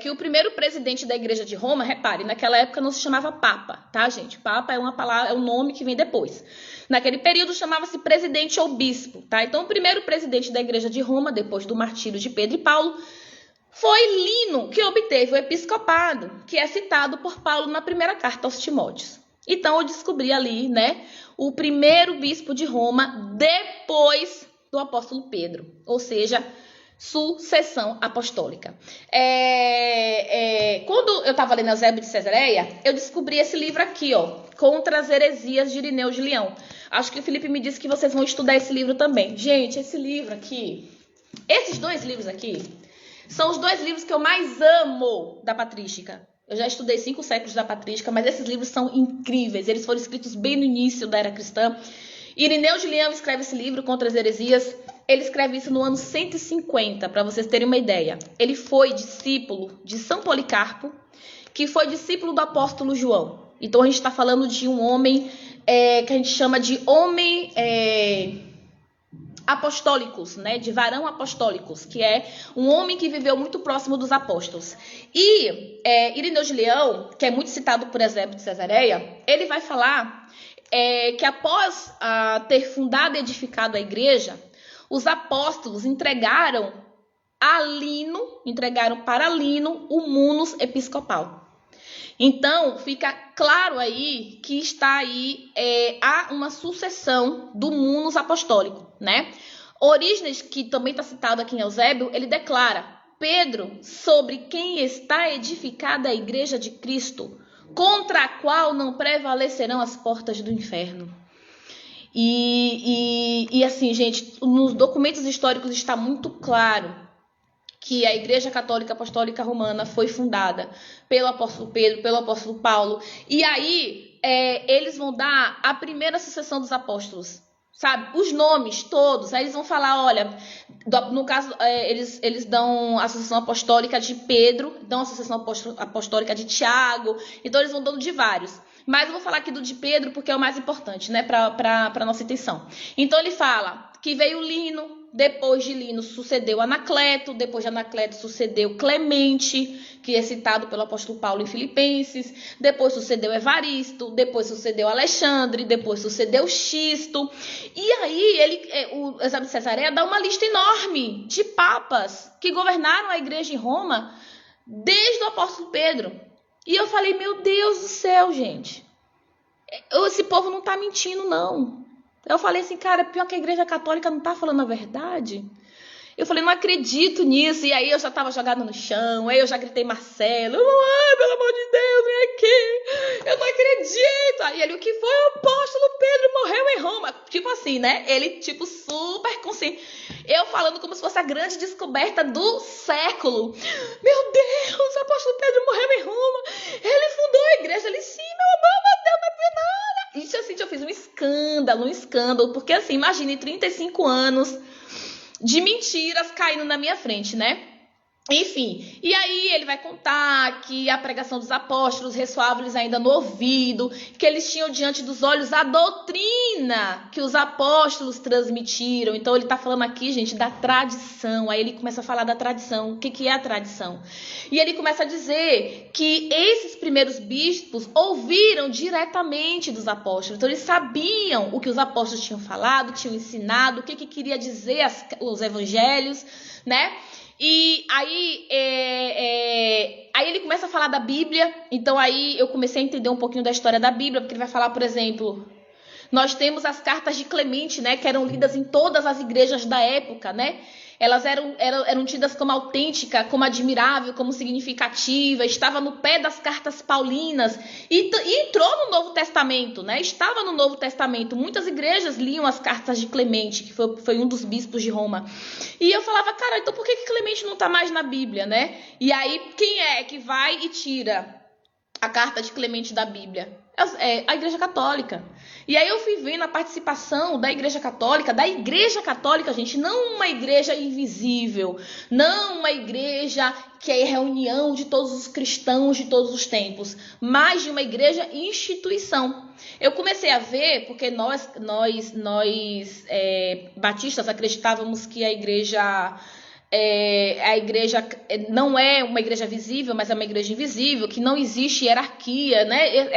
que o primeiro presidente da Igreja de Roma, repare, naquela época não se chamava Papa, tá, gente? Papa é uma palavra, é um nome que vem depois. Naquele período chamava-se presidente ou bispo, tá? Então o primeiro presidente da Igreja de Roma, depois do martírio de Pedro e Paulo, foi Lino, que obteve o episcopado, que é citado por Paulo na primeira carta aos Timóteos. Então eu descobri ali, né, o primeiro bispo de Roma depois do apóstolo Pedro, ou seja, sucessão apostólica. Quando eu estava lendo Eusébio de Cesareia, eu descobri esse livro aqui, ó, Contra as Heresias de Irineu de Leão. Acho que o Felipe me disse que vocês vão estudar esse livro também. Gente, esse livro aqui, esses dois livros aqui, são os dois livros que eu mais amo da patrística. Eu já estudei 5 séculos da patrística, mas esses livros são incríveis. Eles foram escritos bem no início da era cristã. Irineu de Leão escreve esse livro, Contra as Heresias. Ele escreve isso no ano 150, para vocês terem uma ideia. Ele foi discípulo de São Policarpo, que foi discípulo do apóstolo João. Então a gente está falando de um homem que a gente chama de homem apostólicos, né, de varão apostólicos, que é um homem que viveu muito próximo dos apóstolos. E Irineu de Leão, que é muito citado por Eusébio de Cesareia, ele vai falar que após ter fundado e edificado a igreja, os apóstolos entregaram para Lino o munus episcopal. Então, fica claro aí que está aí, há uma sucessão do munus apostólico, né? Orígenes, que também está citado aqui em Eusébio, ele declara: Pedro, sobre quem está edificada a igreja de Cristo, contra a qual não prevalecerão as portas do inferno. E assim, gente, nos documentos históricos está muito claro que a Igreja Católica Apostólica Romana foi fundada pelo apóstolo Pedro, pelo apóstolo Paulo. E aí, eles vão dar a primeira sucessão dos apóstolos, sabe? Os nomes todos. Aí eles vão falar, olha, no caso, eles dão a sucessão apostólica de Pedro, dão a sucessão apostólica de Tiago. Então, eles vão dando de vários. Mas eu vou falar aqui do de Pedro porque é o mais importante, né, para nossa intenção. Então, ele fala que veio Lino. Depois de Lino sucedeu Anacleto, depois de Anacleto sucedeu Clemente, que é citado pelo apóstolo Paulo em Filipenses, depois sucedeu Evaristo, depois sucedeu Alexandre, depois sucedeu Xisto. E aí o Eusébio de Cesareia dá uma lista enorme de papas que governaram a igreja em Roma desde o apóstolo Pedro. E eu falei, meu Deus do céu, gente, esse povo não está mentindo, não. Eu falei assim, cara, pior que a Igreja Católica não tá falando a verdade. Eu falei, não acredito nisso. E aí eu já tava jogada no chão, aí eu já gritei, Marcelo, ai, pelo amor de Deus, vem aqui. Eu não acredito. Aí ele, o que foi? O apóstolo Pedro morreu em Roma. Tipo assim, né? Ele, tipo, super consciente. Eu falando como se fosse a grande descoberta do século. Meu Deus, o apóstolo Pedro morreu em Roma. Ele fundou a igreja. Ele, sim, meu amor, mas Deus não fez nada. Isso assim, eu fiz um escândalo. Porque assim, imagine 35 anos de mentiras caindo na minha frente, né? Enfim, e aí ele vai contar que a pregação dos apóstolos ressoava-lhes ainda no ouvido, que eles tinham diante dos olhos a doutrina que os apóstolos transmitiram. Então ele está falando aqui, gente, da tradição. Aí ele começa a falar da tradição. O que é a tradição? E ele começa a dizer que esses primeiros bispos ouviram diretamente dos apóstolos. Então eles sabiam o que os apóstolos tinham falado, tinham ensinado, o que queria dizer os evangelhos, né? E aí ele começa a falar da Bíblia. Então aí eu comecei a entender um pouquinho da história da Bíblia, porque ele vai falar, por exemplo, nós temos as cartas de Clemente, né, que eram lidas em todas as igrejas da época, né? Elas eram tidas como autêntica, como admirável, como significativa, estava no pé das cartas paulinas e entrou no Novo Testamento, né? Estava no Novo Testamento. Muitas igrejas liam as cartas de Clemente, que foi um dos bispos de Roma. E eu falava, cara, então por que Clemente não está mais na Bíblia, né? E aí, quem é que vai e tira a carta de Clemente da Bíblia? É a Igreja Católica. E aí eu fui vendo a participação da Igreja Católica, gente, não uma igreja invisível, não uma igreja que é reunião de todos os cristãos de todos os tempos, mas de uma igreja instituição. Eu comecei a ver, porque nós batistas acreditávamos que a igreja não é uma igreja visível, mas é uma igreja invisível, que não existe hierarquia, né?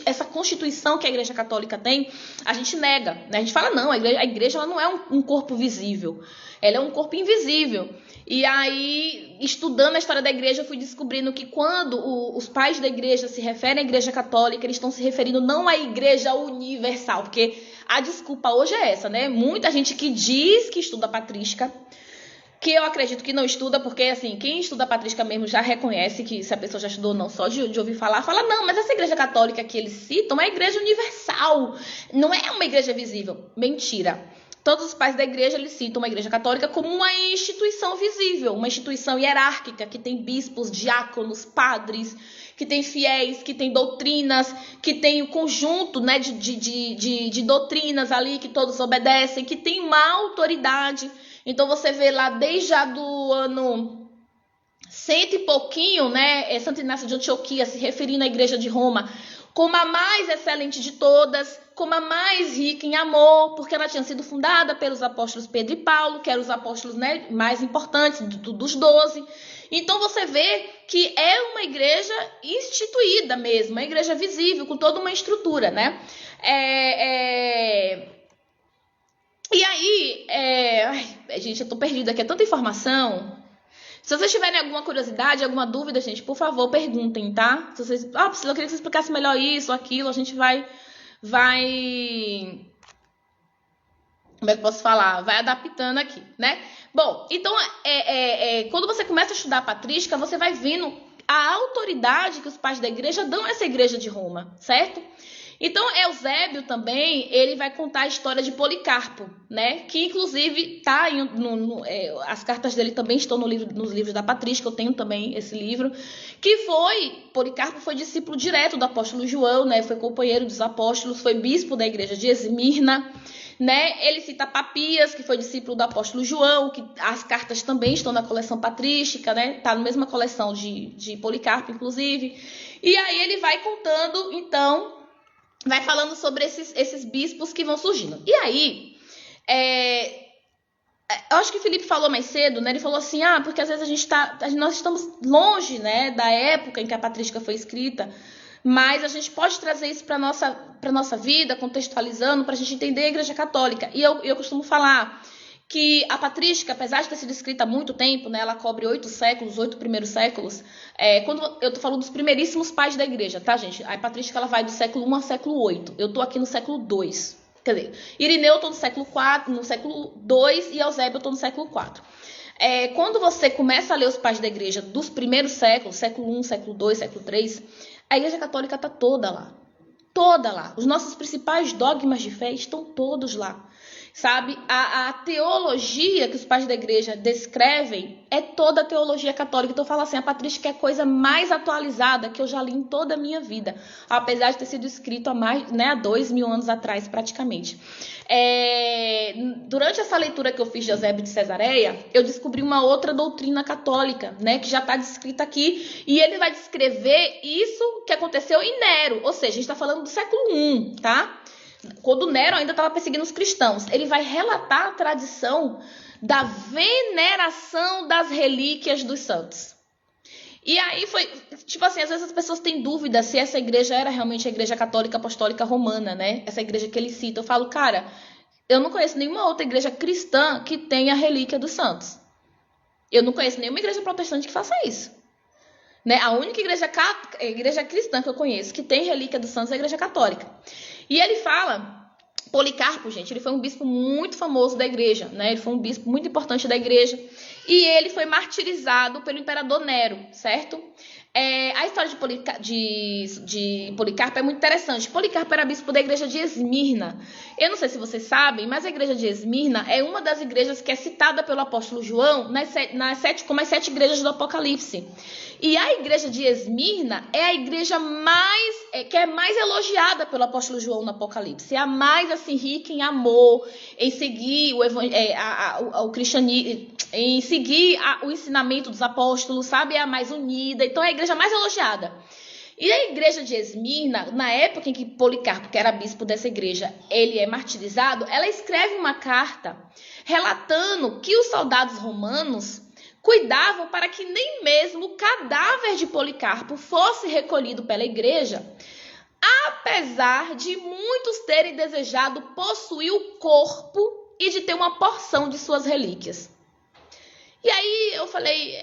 Essa constituição que a Igreja Católica tem, a gente nega, né? A gente fala, não, a igreja ela não é um corpo visível, ela é um corpo invisível. E aí, estudando a história da igreja, eu fui descobrindo que quando os pais da igreja se referem à Igreja Católica, eles estão se referindo não à Igreja Universal, porque a desculpa hoje é essa, né? Muita gente que diz que estuda patrística, que eu acredito que não estuda, porque assim, quem estuda patrística mesmo já reconhece que se a pessoa já estudou ou não, só de ouvir falar, fala, não, mas essa igreja católica que eles citam é a igreja universal, não é uma igreja visível. Mentira. Todos os pais da igreja, eles citam uma igreja católica como uma instituição visível, uma instituição hierárquica, que tem bispos, diáconos, padres, que tem fiéis, que tem doutrinas, que tem o conjunto, né, de doutrinas ali, que todos obedecem, que tem uma autoridade. Então você vê lá desde do ano 100 e pouquinho, né, Santo Inácio de Antioquia se referindo à igreja de Roma como a mais excelente de todas, como a mais rica em amor, porque ela tinha sido fundada pelos apóstolos Pedro e Paulo, que eram os apóstolos, né, mais importantes dos 12. Então você vê que é uma igreja instituída mesmo, uma igreja visível, com toda uma estrutura, né? E aí, gente, eu tô perdida aqui, é tanta informação. Se vocês tiverem alguma curiosidade, alguma dúvida, gente, por favor, perguntem, tá? Se vocês, Priscila, eu queria que você explicasse melhor isso, aquilo, a gente vai... Como é que eu posso falar? Vai adaptando aqui, né? Bom, então, quando você começa a estudar a patrística, você vai vendo a autoridade que os pais da igreja dão a essa igreja de Roma, certo? Então, Eusébio também, ele vai contar a história de Policarpo, né? Que, inclusive, tá as cartas dele também estão nos livros da patrística, eu tenho também esse livro, Policarpo foi discípulo direto do apóstolo João, né? Foi companheiro dos apóstolos, foi bispo da igreja de Esmirna, né? Ele cita Papias, que foi discípulo do apóstolo João, que as cartas também estão na coleção patrística, né? Tá na mesma coleção de Policarpo, inclusive. E aí ele vai contando, então... vai falando sobre esses bispos que vão surgindo. E aí, eu acho que o Felipe falou mais cedo, né? Ele falou assim, porque às vezes nós estamos longe, né, da época em que a patrística foi escrita, mas a gente pode trazer isso para nossa vida, contextualizando, para a gente entender a Igreja Católica. E eu costumo falar que a patrística, apesar de ter sido escrita há muito tempo, né, ela cobre 8 primeiros séculos, quando eu tô falando dos primeiríssimos pais da igreja, tá, gente? A patrística ela vai do século 1 ao século 8. Eu tô aqui no século 2. Quer dizer, Irineu eu tô no século 2 e Eusébio eu tô no século 4. Quando você começa a ler os pais da igreja dos primeiros séculos, século 1, século 2, século 3, a Igreja Católica tá toda lá. Toda lá. Os nossos principais dogmas de fé estão todos lá. Sabe, a teologia que os pais da igreja descrevem é toda a teologia católica. Então eu falo assim, a patrística é a coisa mais atualizada que eu já li em toda a minha vida, apesar de ter sido escrito há 2000 anos atrás praticamente. Durante essa leitura que eu fiz de Eusébio de Cesareia, eu descobri uma outra doutrina católica, né, que já está descrita aqui, e ele vai descrever isso que aconteceu em Nero, ou seja, a gente está falando do século I, tá? Quando Nero ainda estava perseguindo os cristãos. Ele vai relatar a tradição da veneração das relíquias dos santos. E aí foi, tipo assim, às vezes as pessoas têm dúvida se essa igreja era realmente a Igreja Católica Apostólica Romana, né? Essa igreja que ele cita. Eu falo, cara, eu não conheço nenhuma outra igreja cristã que tenha a relíquia dos santos. Eu não conheço nenhuma igreja protestante que faça isso. Né? A única igreja cristã que eu conheço que tem relíquia dos santos é a Igreja Católica. E ele fala Policarpo, gente, ele foi um bispo muito famoso da igreja, né? Ele foi um bispo muito importante da igreja. E ele foi martirizado pelo imperador Nero, certo? A história de Policarpo é muito interessante. Policarpo era bispo da igreja de Esmirna. Eu não sei se vocês sabem, mas a igreja de Esmirna é uma das igrejas que é citada pelo apóstolo João como as 7 igrejas do Apocalipse. E a igreja de Esmirna é a igreja que é mais elogiada pelo apóstolo João no Apocalipse. É a mais assim rica em amor, em seguir o cristianismo, em seguir o ensinamento dos apóstolos, sabe? É a mais unida. Então é a igreja mais elogiada. E a igreja de Esmirna, na época em que Policarpo, que era bispo dessa igreja, ele é martirizado, ela escreve uma carta relatando que os soldados romanos cuidavam para que nem mesmo o cadáver de Policarpo fosse recolhido pela igreja, apesar de muitos terem desejado possuir o corpo e de ter uma porção de suas relíquias. E aí eu falei,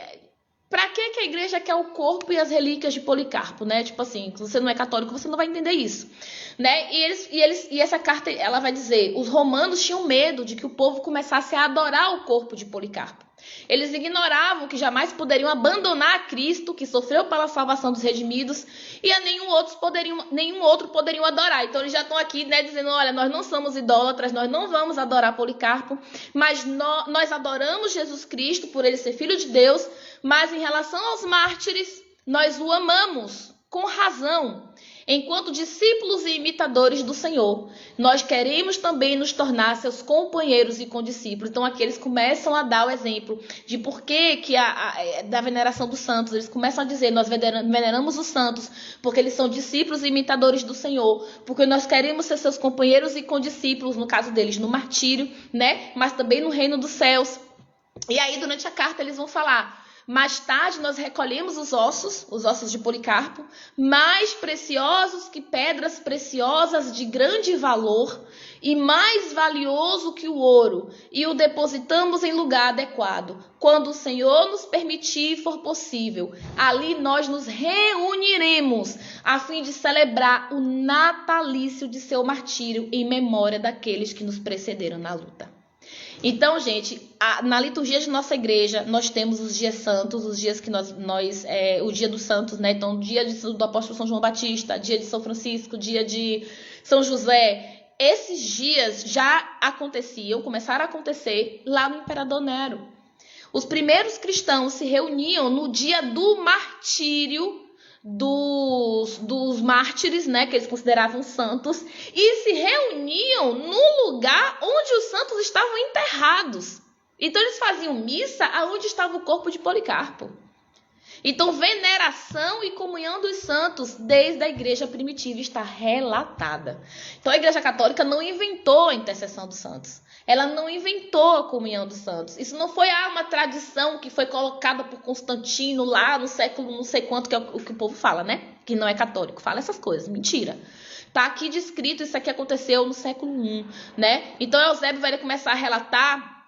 pra que a igreja quer o corpo e as relíquias de Policarpo, né? Tipo assim, se você não é católico, você não vai entender isso, né? E essa carta, ela vai dizer, os romanos tinham medo de que o povo começasse a adorar o corpo de Policarpo. Eles ignoravam que jamais poderiam abandonar a Cristo, que sofreu pela salvação dos redimidos, e a nenhum outro poderiam adorar. Então eles já estão aqui, né, dizendo, olha, nós não somos idólatras, nós não vamos adorar Policarpo, mas nós adoramos Jesus Cristo por ele ser filho de Deus, mas em relação aos mártires, nós o amamos com razão. Enquanto discípulos e imitadores do Senhor, nós queremos também nos tornar seus companheiros e condiscípulos. Então, aqui eles começam a dar o exemplo de por que da veneração dos santos. Eles começam a dizer, nós veneramos os santos porque eles são discípulos e imitadores do Senhor, porque nós queremos ser seus companheiros e condiscípulos, no caso deles, no martírio, né? Mas também no reino dos céus. E aí, durante a carta, eles vão falar... Mais tarde, nós recolhemos os ossos de Policarpo, mais preciosos que pedras preciosas de grande valor e mais valioso que o ouro, e o depositamos em lugar adequado. Quando o Senhor nos permitir e for possível, ali nós nos reuniremos a fim de celebrar o natalício de seu martírio em memória daqueles que nos precederam na luta. Então, gente, na liturgia de nossa igreja, nós temos os dias santos, os dias que o dia dos santos, né? Então, dia do apóstolo São João Batista, dia de São Francisco, dia de São José. Esses dias já começaram a acontecer lá no imperador Nero. Os primeiros cristãos se reuniam no dia do martírio dos mártires, né, que eles consideravam santos, e se reuniam no lugar onde os santos estavam enterrados. Então eles faziam missa aonde estava o corpo de Policarpo. Então veneração e comunhão dos santos desde a igreja primitiva está relatada. Então a igreja católica não inventou a intercessão dos santos. Ela não inventou a comunhão dos santos. Isso não foi uma tradição que foi colocada por Constantino lá no século não sei quanto, que é o que o povo fala, né? Que não é católico. Fala essas coisas. Mentira. Tá aqui descrito, isso aqui aconteceu no século I, né? Então Eusébio vai começar a relatar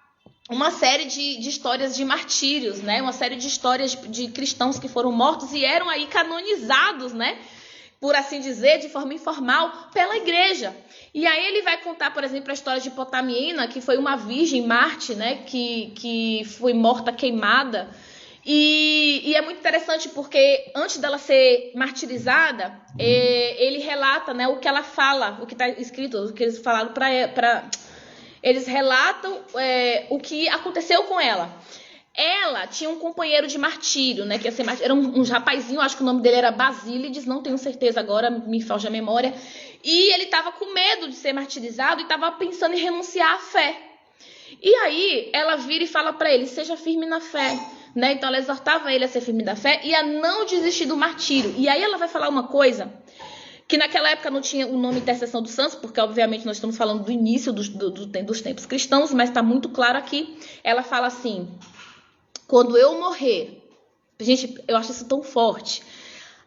uma série de histórias de martírios, né? Uma série de histórias de cristãos que foram mortos e eram aí canonizados, né? Por assim dizer, de forma informal, pela igreja. E aí ele vai contar, por exemplo, a história de Potamiena, que foi uma virgem Marte, né, que foi morta queimada. E é muito interessante porque antes dela ser martirizada, ele relata, né, o que ela fala, o que está escrito, o que eles falaram para eles relatam o que aconteceu com ela. Ela tinha um companheiro de martírio, né? Que ia ser era um rapazinho, acho que o nome dele era Basílides, não tenho certeza agora, me foge a memória. E ele estava com medo de ser martirizado e estava pensando em renunciar à fé. E aí ela vira e fala para ele, seja firme na fé, né? Então ela exortava ele a ser firme da fé e a não desistir do martírio. E aí ela vai falar uma coisa que naquela época não tinha o nome intercessão dos santos, porque obviamente nós estamos falando do início dos tempos cristãos, mas está muito claro aqui. Ela fala assim... Quando eu morrer, gente, eu acho isso tão forte,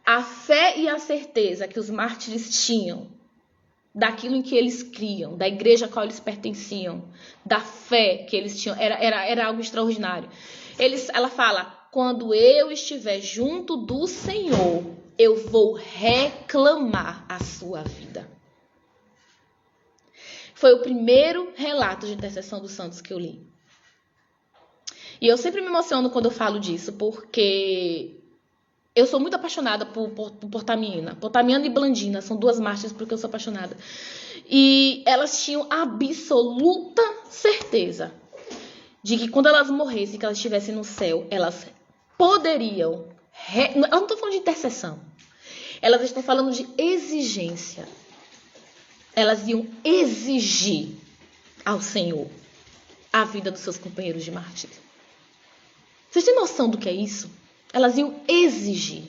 a fé e a certeza que os mártires tinham daquilo em que eles criam, da igreja a qual eles pertenciam, da fé que eles tinham, era algo extraordinário. Ela fala, quando eu estiver junto do Senhor, eu vou reclamar a sua vida. Foi o primeiro relato de intercessão dos santos que eu li. E eu sempre me emociono quando eu falo disso, porque eu sou muito apaixonada por Portamiana. Portamiana e Blandina são duas mártires porque eu sou apaixonada. E elas tinham absoluta certeza de que quando elas morressem, que elas estivessem no céu, elas poderiam... Eu não estou falando de intercessão. Elas estão falando de exigência. Elas iam exigir ao Senhor a vida dos seus companheiros de mártires. Vocês têm noção do que é isso? Elas iam exigir.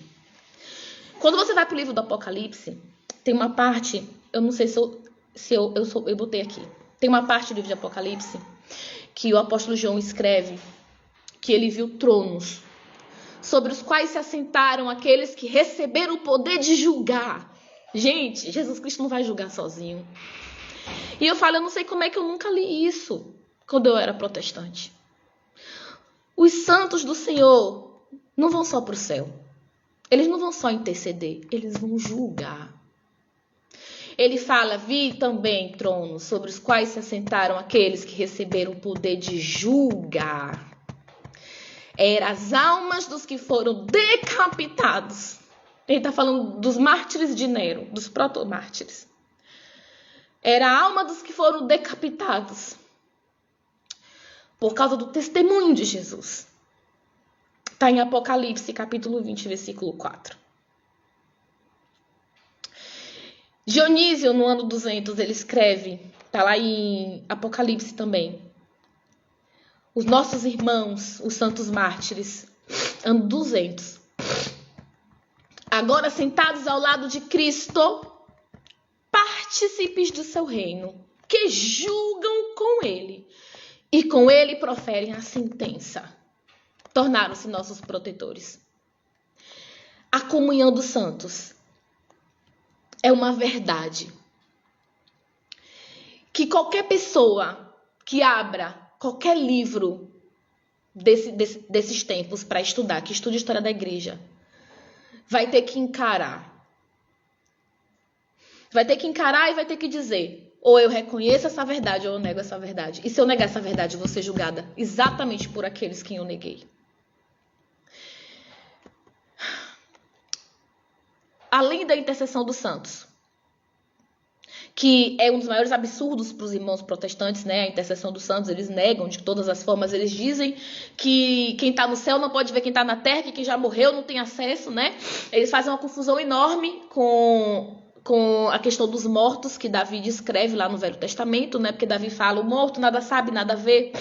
Quando você vai para o livro do Apocalipse, tem uma parte, eu não sei se eu botei aqui. Tem uma parte do livro de Apocalipse que o apóstolo João escreve que ele viu tronos sobre os quais se assentaram aqueles que receberam o poder de julgar. Gente, Jesus Cristo não vai julgar sozinho. E eu falo, eu não sei como é que eu nunca li isso quando eu era protestante. Os santos do Senhor não vão só para o céu. Eles não vão só interceder, eles vão julgar. Ele fala, vi também tronos sobre os quais se assentaram aqueles que receberam o poder de julgar. Eram as almas dos que foram decapitados. Ele está falando dos mártires de Nero, dos protomártires. Era a alma dos que foram decapitados por causa do testemunho de Jesus. Está em Apocalipse, capítulo 20, versículo 4. Dionísio, no ano 200, ele escreve, está lá em Apocalipse também. Os nossos irmãos, os santos mártires, ano 200. Agora sentados ao lado de Cristo, partícipes do seu reino, que julgam com ele. E com ele proferem a sentença. Tornaram-se nossos protetores. A comunhão dos santos é uma verdade que qualquer pessoa que abra qualquer livro desses tempos para estudar, que estude a história da igreja, vai ter que encarar. Vai ter que encarar e vai ter que dizer, ou eu reconheço essa verdade ou eu nego essa verdade. E se eu negar essa verdade, eu vou ser julgada exatamente por aqueles que eu neguei. Além da intercessão dos santos, que é um dos maiores absurdos para os irmãos protestantes, né? A intercessão dos santos, eles negam de todas as formas, eles dizem que quem está no céu não pode ver quem está na terra, que quem já morreu não tem acesso, né? Eles fazem uma confusão enorme com a questão dos mortos, que Davi descreve lá no Velho Testamento, né? Porque Davi fala, o morto nada sabe, nada vê.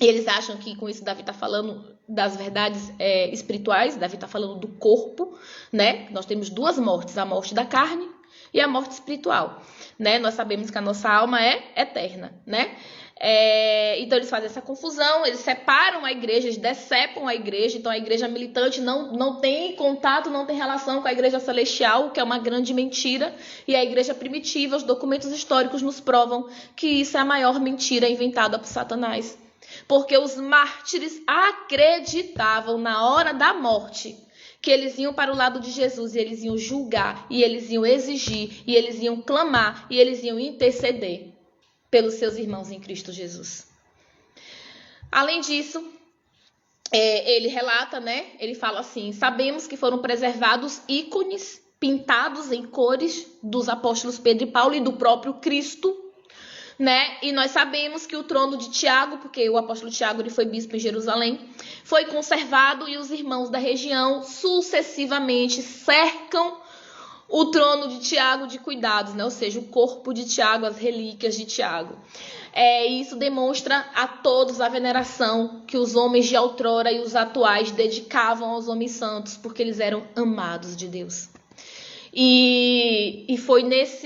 E eles acham que com isso Davi está falando das verdades espirituais, Davi está falando do corpo, né? Nós temos duas mortes, a morte da carne e a morte espiritual, né? Nós sabemos que a nossa alma é eterna, né? Então eles fazem essa confusão, eles separam a igreja, eles decepam a igreja. Então a igreja militante não tem contato, não tem relação com a igreja celestial, o que é uma grande mentira. E a igreja primitiva, os documentos históricos nos provam que isso é a maior mentira inventada por Satanás. Porque os mártires acreditavam na hora da morte que eles iam para o lado de Jesus e eles iam julgar, e eles iam exigir, e eles iam clamar, e eles iam interceder pelos seus irmãos em Cristo Jesus. Além disso, ele relata, né? Ele fala assim, sabemos que foram preservados ícones pintados em cores dos apóstolos Pedro e Paulo e do próprio Cristo, né? E nós sabemos que o trono de Tiago, porque o apóstolo Tiago ele foi bispo em Jerusalém, foi conservado e os irmãos da região sucessivamente cercam o trono de Tiago de cuidados, né? Ou seja, o corpo de Tiago, as relíquias de Tiago. Isso demonstra a todos a veneração que os homens de outrora e os atuais dedicavam aos homens santos, porque eles eram amados de Deus. E foi nessas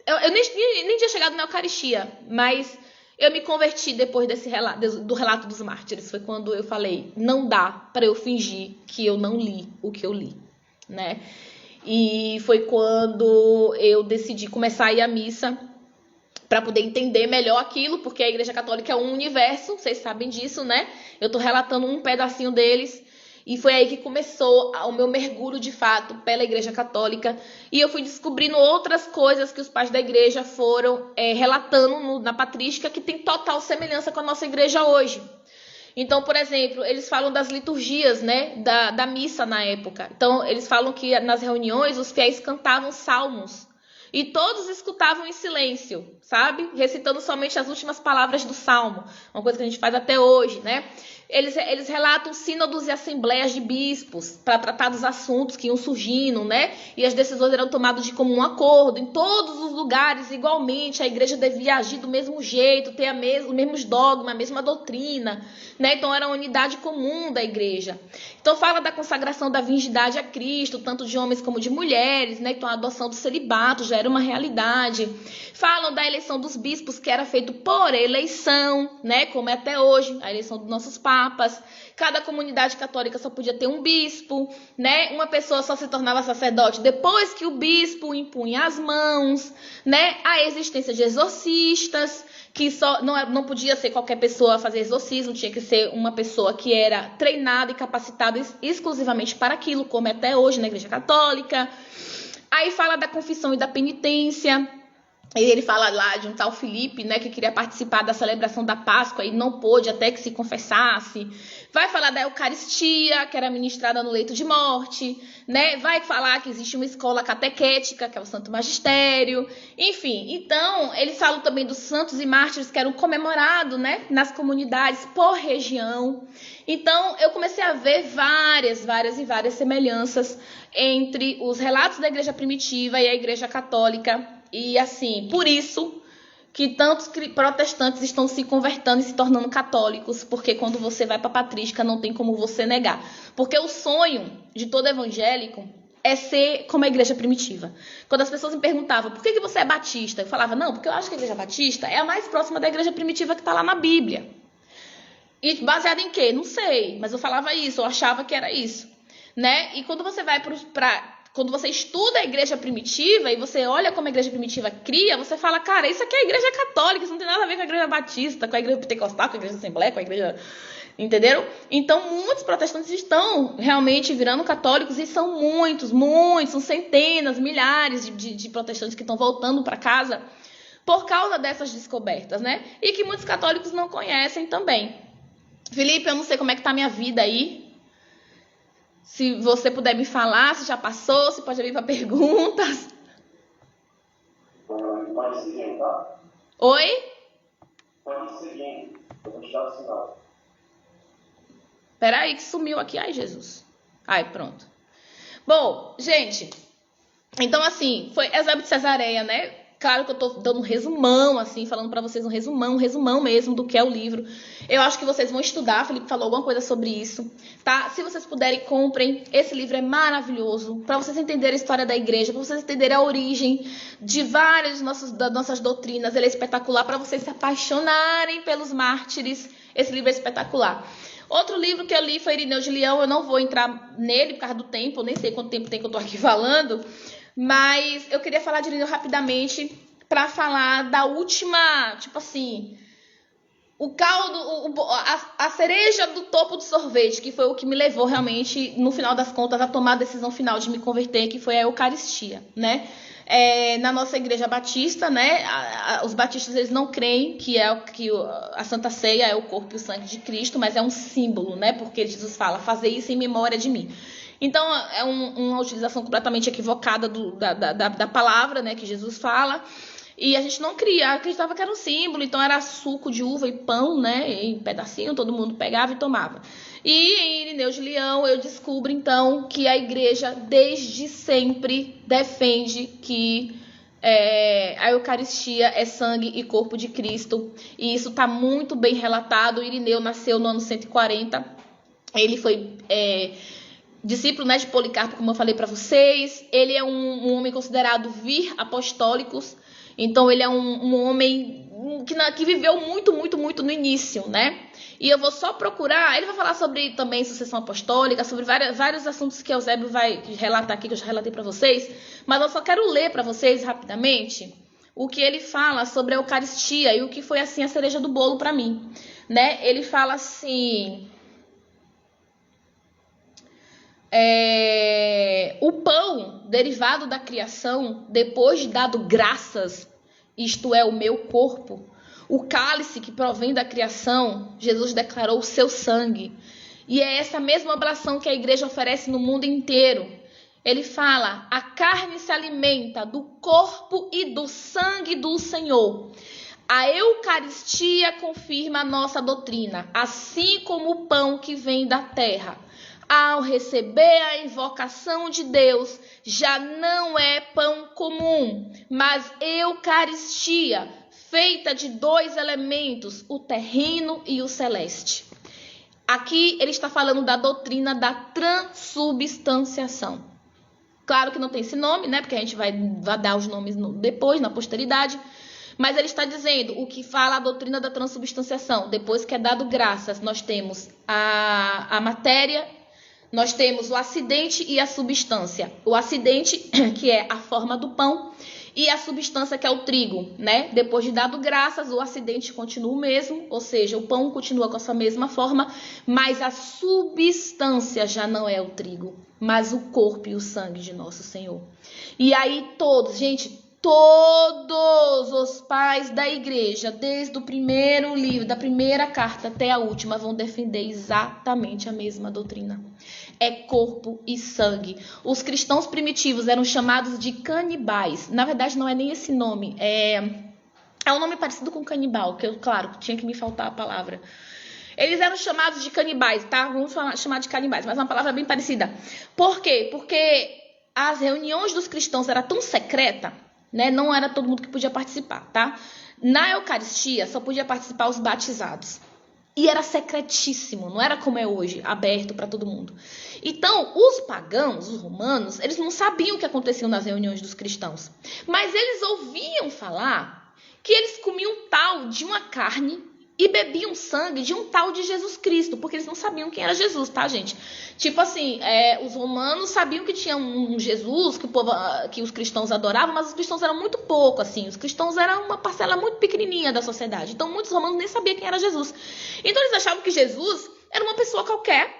eu nem tinha chegado na Eucaristia, mas eu me converti depois do relato dos mártires. Foi quando eu falei, não dá para eu fingir que eu não li o que eu li, né? E foi quando eu decidi começar a ir à missa para poder entender melhor aquilo, porque a Igreja Católica é um universo, vocês sabem disso, né? Eu tô relatando um pedacinho deles. E foi aí que começou o meu mergulho, de fato, pela Igreja Católica. E eu fui descobrindo outras coisas que os pais da igreja foram relatando na patrística, que tem total semelhança com a nossa igreja hoje. Então, por exemplo, eles falam das liturgias, né, da missa na época. Então, eles falam que nas reuniões os fiéis cantavam salmos. E todos escutavam em silêncio, sabe? Recitando somente as últimas palavras do salmo. Uma coisa que a gente faz até hoje, né? Eles relatam sínodos e assembleias de bispos para tratar dos assuntos que iam surgindo, né? E as decisões eram tomadas de comum acordo. Em todos os lugares, igualmente, a igreja devia agir do mesmo jeito, ter os mesmos dogmas, a mesma doutrina, né? Então era a unidade comum da igreja. Então fala da consagração da virgindade a Cristo, tanto de homens como de mulheres, né? Então a adoção do celibato já era uma realidade. Falam da eleição dos bispos, que era feito por eleição, né? Como é até hoje, a eleição dos nossos papas. Cada comunidade católica só podia ter um bispo, né? Uma pessoa só se tornava sacerdote depois que o bispo impunha as mãos, né? A existência de exorcistas, que só não podia ser qualquer pessoa a fazer exorcismo, tinha que ser uma pessoa que era treinada e capacitada exclusivamente para aquilo, como é até hoje na Igreja Católica. Aí fala da confissão e da penitência. E ele fala lá de um tal Filipe, né, que queria participar da celebração da Páscoa e não pôde até que se confessasse. Vai falar da Eucaristia, que era ministrada no leito de morte, né? Vai falar que existe uma escola catequética, que é o Santo Magistério. Enfim, então, eles falam também dos santos e mártires que eram comemorados, né, nas comunidades por região. Então, eu comecei a ver várias semelhanças entre os relatos da igreja primitiva e a igreja católica. E assim, por isso que tantos protestantes estão se convertendo e se tornando católicos, porque quando você vai para a patrística não tem como você negar. Porque o sonho de todo evangélico é ser como a igreja primitiva. Quando as pessoas me perguntavam, por que você é batista? Eu falava, não, porque eu acho que a igreja batista é a mais próxima da igreja primitiva que está lá na Bíblia. E baseado em quê? Não sei, mas eu falava isso, eu achava que era isso, né? E quando você vai quando você estuda a igreja primitiva e você olha como a igreja primitiva cria, você fala, cara, isso aqui é a igreja católica, isso não tem nada a ver com a igreja batista, com a igreja pentecostal, com a igreja assembleia, com a igreja... Entenderam? Então, muitos protestantes estão realmente virando católicos e são muitos, são centenas, milhares de protestantes que estão voltando para casa por causa dessas descobertas, né? E que muitos católicos não conhecem também. Felipe, eu não sei como é que tá a minha vida aí. Se você puder me falar, se já passou, se pode abrir para perguntas. Pode seguir, tá? Oi? Pode seguir. Eu vou te dar o sinal. Peraí que sumiu aqui. Ai, Jesus. Ai, pronto. Bom, gente. Então, assim, foi Eusébio de Cesareia, né? Claro que eu tô dando um resumão, assim, falando pra vocês um resumão mesmo do que é o livro. Eu acho que vocês vão estudar, Felipe falou alguma coisa sobre isso, tá? Se vocês puderem, comprem. Esse livro é maravilhoso, pra vocês entenderem a história da igreja, pra vocês entenderem a origem de várias das nossas doutrinas. Ele é espetacular pra vocês se apaixonarem pelos mártires. Esse livro é espetacular. Outro livro que eu li foi Irineu de Leão. Eu não vou entrar nele por causa do tempo, eu nem sei quanto tempo tem que eu tô aqui falando. Mas eu queria falar de Irineu rapidamente para falar da última, tipo assim, o caldo, a cereja do topo do sorvete, que foi o que me levou realmente, no final das contas, a tomar a decisão final de me converter, que foi a Eucaristia, né? Na nossa igreja batista, né? Os batistas eles não creem que a Santa Ceia é o corpo e o sangue de Cristo, mas é um símbolo, né? Porque Jesus fala, fazer isso em memória de mim. Então, é uma utilização completamente equivocada da palavra, né, que Jesus fala. E a gente não acreditava que era um símbolo. Então, era suco de uva e pão, né, em pedacinho, todo mundo pegava e tomava. E em Irineu de Leão, eu descubro, então, que a igreja, desde sempre, defende que a Eucaristia é sangue e corpo de Cristo. E isso está muito bem relatado. O Irineu nasceu no ano 140. Ele foi... discípulo, né, de Policarpo, como eu falei para vocês. Ele é um homem considerado vir apostólicos. Então, ele é um homem que viveu muito no início, né? E eu vou só procurar... Ele vai falar sobre também sucessão apostólica, sobre vários assuntos que Eusébio vai relatar aqui, que eu já relatei para vocês. Mas eu só quero ler para vocês, rapidamente, o que ele fala sobre a Eucaristia e o que foi, assim, a cereja do bolo para mim, né? Ele fala assim... o pão derivado da criação, depois de dado graças, isto é, o meu corpo, o cálice que provém da criação, Jesus declarou o seu sangue. E é essa mesma oblação que a igreja oferece no mundo inteiro. Ele fala, a carne se alimenta do corpo e do sangue do Senhor. A Eucaristia confirma a nossa doutrina, assim como o pão que vem da terra. Ao receber a invocação de Deus, já não é pão comum, mas Eucaristia, feita de 2 elementos, o terreno e o celeste. Aqui ele está falando da doutrina da transubstanciação. Claro que não tem esse nome, né? Porque a gente vai dar os nomes depois, na posteridade. Mas ele está dizendo o que fala a doutrina da transubstanciação. Depois que é dado graças, nós temos a matéria, nós temos o acidente e a substância. O acidente, que é a forma do pão, e a substância, que é o trigo, né? Depois de dado graças, o acidente continua o mesmo, ou seja, o pão continua com a sua mesma forma, mas a substância já não é o trigo, mas o corpo e o sangue de nosso Senhor. E aí todos, gente, todos os pais da igreja, desde o primeiro livro, da primeira carta até a última, vão defender exatamente a mesma doutrina. É corpo e sangue. Os cristãos primitivos eram chamados de canibais. Na verdade, não é nem esse nome. É um nome parecido com canibal, que eu, claro, tinha que me faltar a palavra. Eles eram chamados de canibais, tá? Vamos chamar de canibais, mas é uma palavra bem parecida. Por quê? Porque as reuniões dos cristãos eram tão secretas, né? Não era todo mundo que podia participar, tá? Na Eucaristia, só podia participar os batizados. E era secretíssimo, não era como é hoje, aberto para todo mundo. Então, os pagãos, os romanos, eles não sabiam o que acontecia nas reuniões dos cristãos. Mas eles ouviam falar que eles comiam tal de uma carne e bebiam sangue de um tal de Jesus Cristo, porque eles não sabiam quem era Jesus, tá, gente? Tipo assim, os romanos sabiam que tinha um Jesus que os cristãos adoravam, mas os cristãos eram muito pouco, assim. Os cristãos eram uma parcela muito pequenininha da sociedade. Então, muitos romanos nem sabiam quem era Jesus. Então, eles achavam que Jesus era uma pessoa qualquer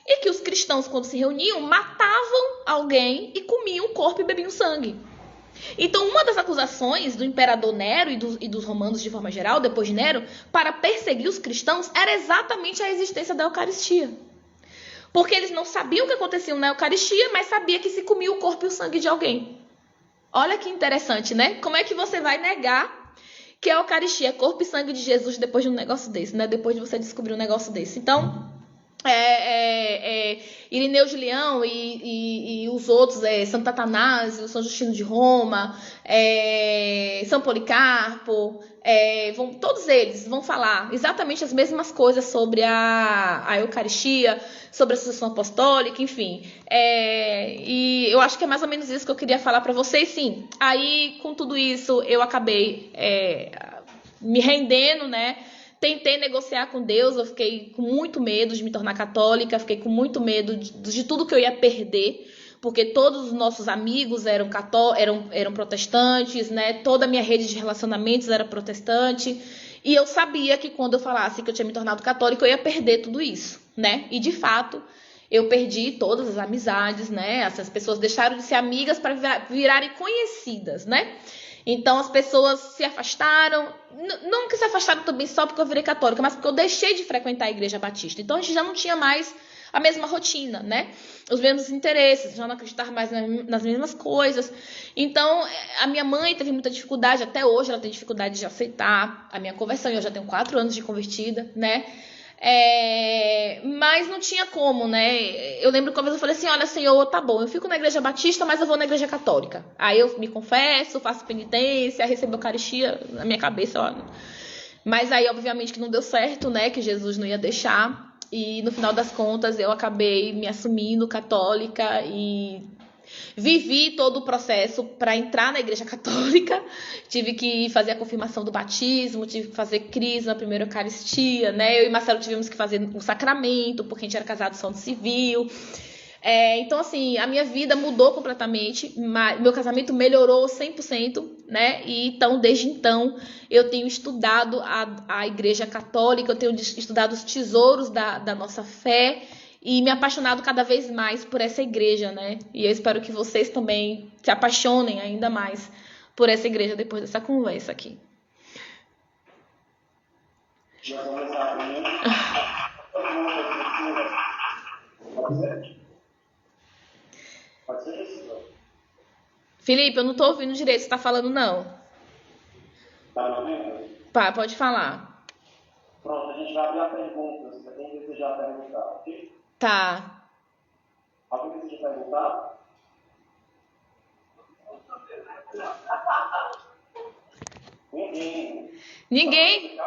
e que os cristãos, quando se reuniam, matavam alguém e comiam o corpo e bebiam sangue. Então, uma das acusações do imperador Nero e dos romanos de forma geral, depois de Nero, para perseguir os cristãos, era exatamente a existência da Eucaristia. Porque eles não sabiam o que acontecia na Eucaristia, mas sabia que se comia o corpo e o sangue de alguém. Olha que interessante, né? Como é que você vai negar que a Eucaristia é corpo e sangue de Jesus depois de um negócio desse, né? Depois de você descobrir um negócio desse. Então, Irineu de Leão e os outros, Santo Atanásio, São Justino de Roma, São Policarpo, todos eles vão falar exatamente as mesmas coisas sobre a Eucaristia, sobre a sucessão apostólica, enfim. E eu acho que é mais ou menos isso que eu queria falar para vocês, sim. Aí, com tudo isso, eu acabei me rendendo, né? Tentei negociar com Deus, eu fiquei com muito medo de me tornar católica, fiquei com muito medo de tudo que eu ia perder, porque todos os nossos amigos eram protestantes, né? Toda a minha rede de relacionamentos era protestante, e eu sabia que quando eu falasse que eu tinha me tornado católica, eu ia perder tudo isso, né? E de fato, eu perdi todas as amizades, né? Essas pessoas deixaram de ser amigas para virarem conhecidas, né? Então, as pessoas se afastaram, não que se afastaram também só porque eu virei católica, mas porque eu deixei de frequentar a igreja batista. Então, a gente já não tinha mais a mesma rotina, né? Os mesmos interesses, já não acreditava mais nas mesmas coisas. Então, a minha mãe teve muita dificuldade, até hoje ela tem dificuldade de aceitar a minha conversão. Eu já tenho 4 anos de convertida, né? Mas não tinha como, né? Eu lembro que uma vez eu falei assim, olha, Senhor, tá bom, eu fico na igreja batista, mas eu vou na igreja católica. Aí eu me confesso, faço penitência, recebo a Eucaristia na minha cabeça, ó. Mas aí, obviamente, que não deu certo, né? Que Jesus não ia deixar. E no final das contas, eu acabei me assumindo católica e vivi todo o processo para entrar na igreja católica. Tive que fazer a confirmação do batismo, tive que fazer crisma, a primeira Eucaristia, né? Eu e Marcelo tivemos que fazer um sacramento, porque a gente era casado só no civil. Então, assim, a minha vida mudou completamente, meu casamento melhorou 100%, né? E então, desde então, eu tenho estudado a igreja católica, eu tenho estudado os tesouros da nossa fé, e me apaixonado cada vez mais por essa igreja, né? E eu espero que vocês também se apaixonem ainda mais por essa igreja depois dessa conversa aqui. Nós vamos abrir. Pode ser? Pode ser isso? Felipe, eu não tô ouvindo direito o que você tá falando, não. Tá me ouvindo? Pá, pode falar. Pronto, a gente vai abrir a pergunta. Se alguém desejar perguntar, ok? Tá. Alguém deseja perguntar? Ninguém?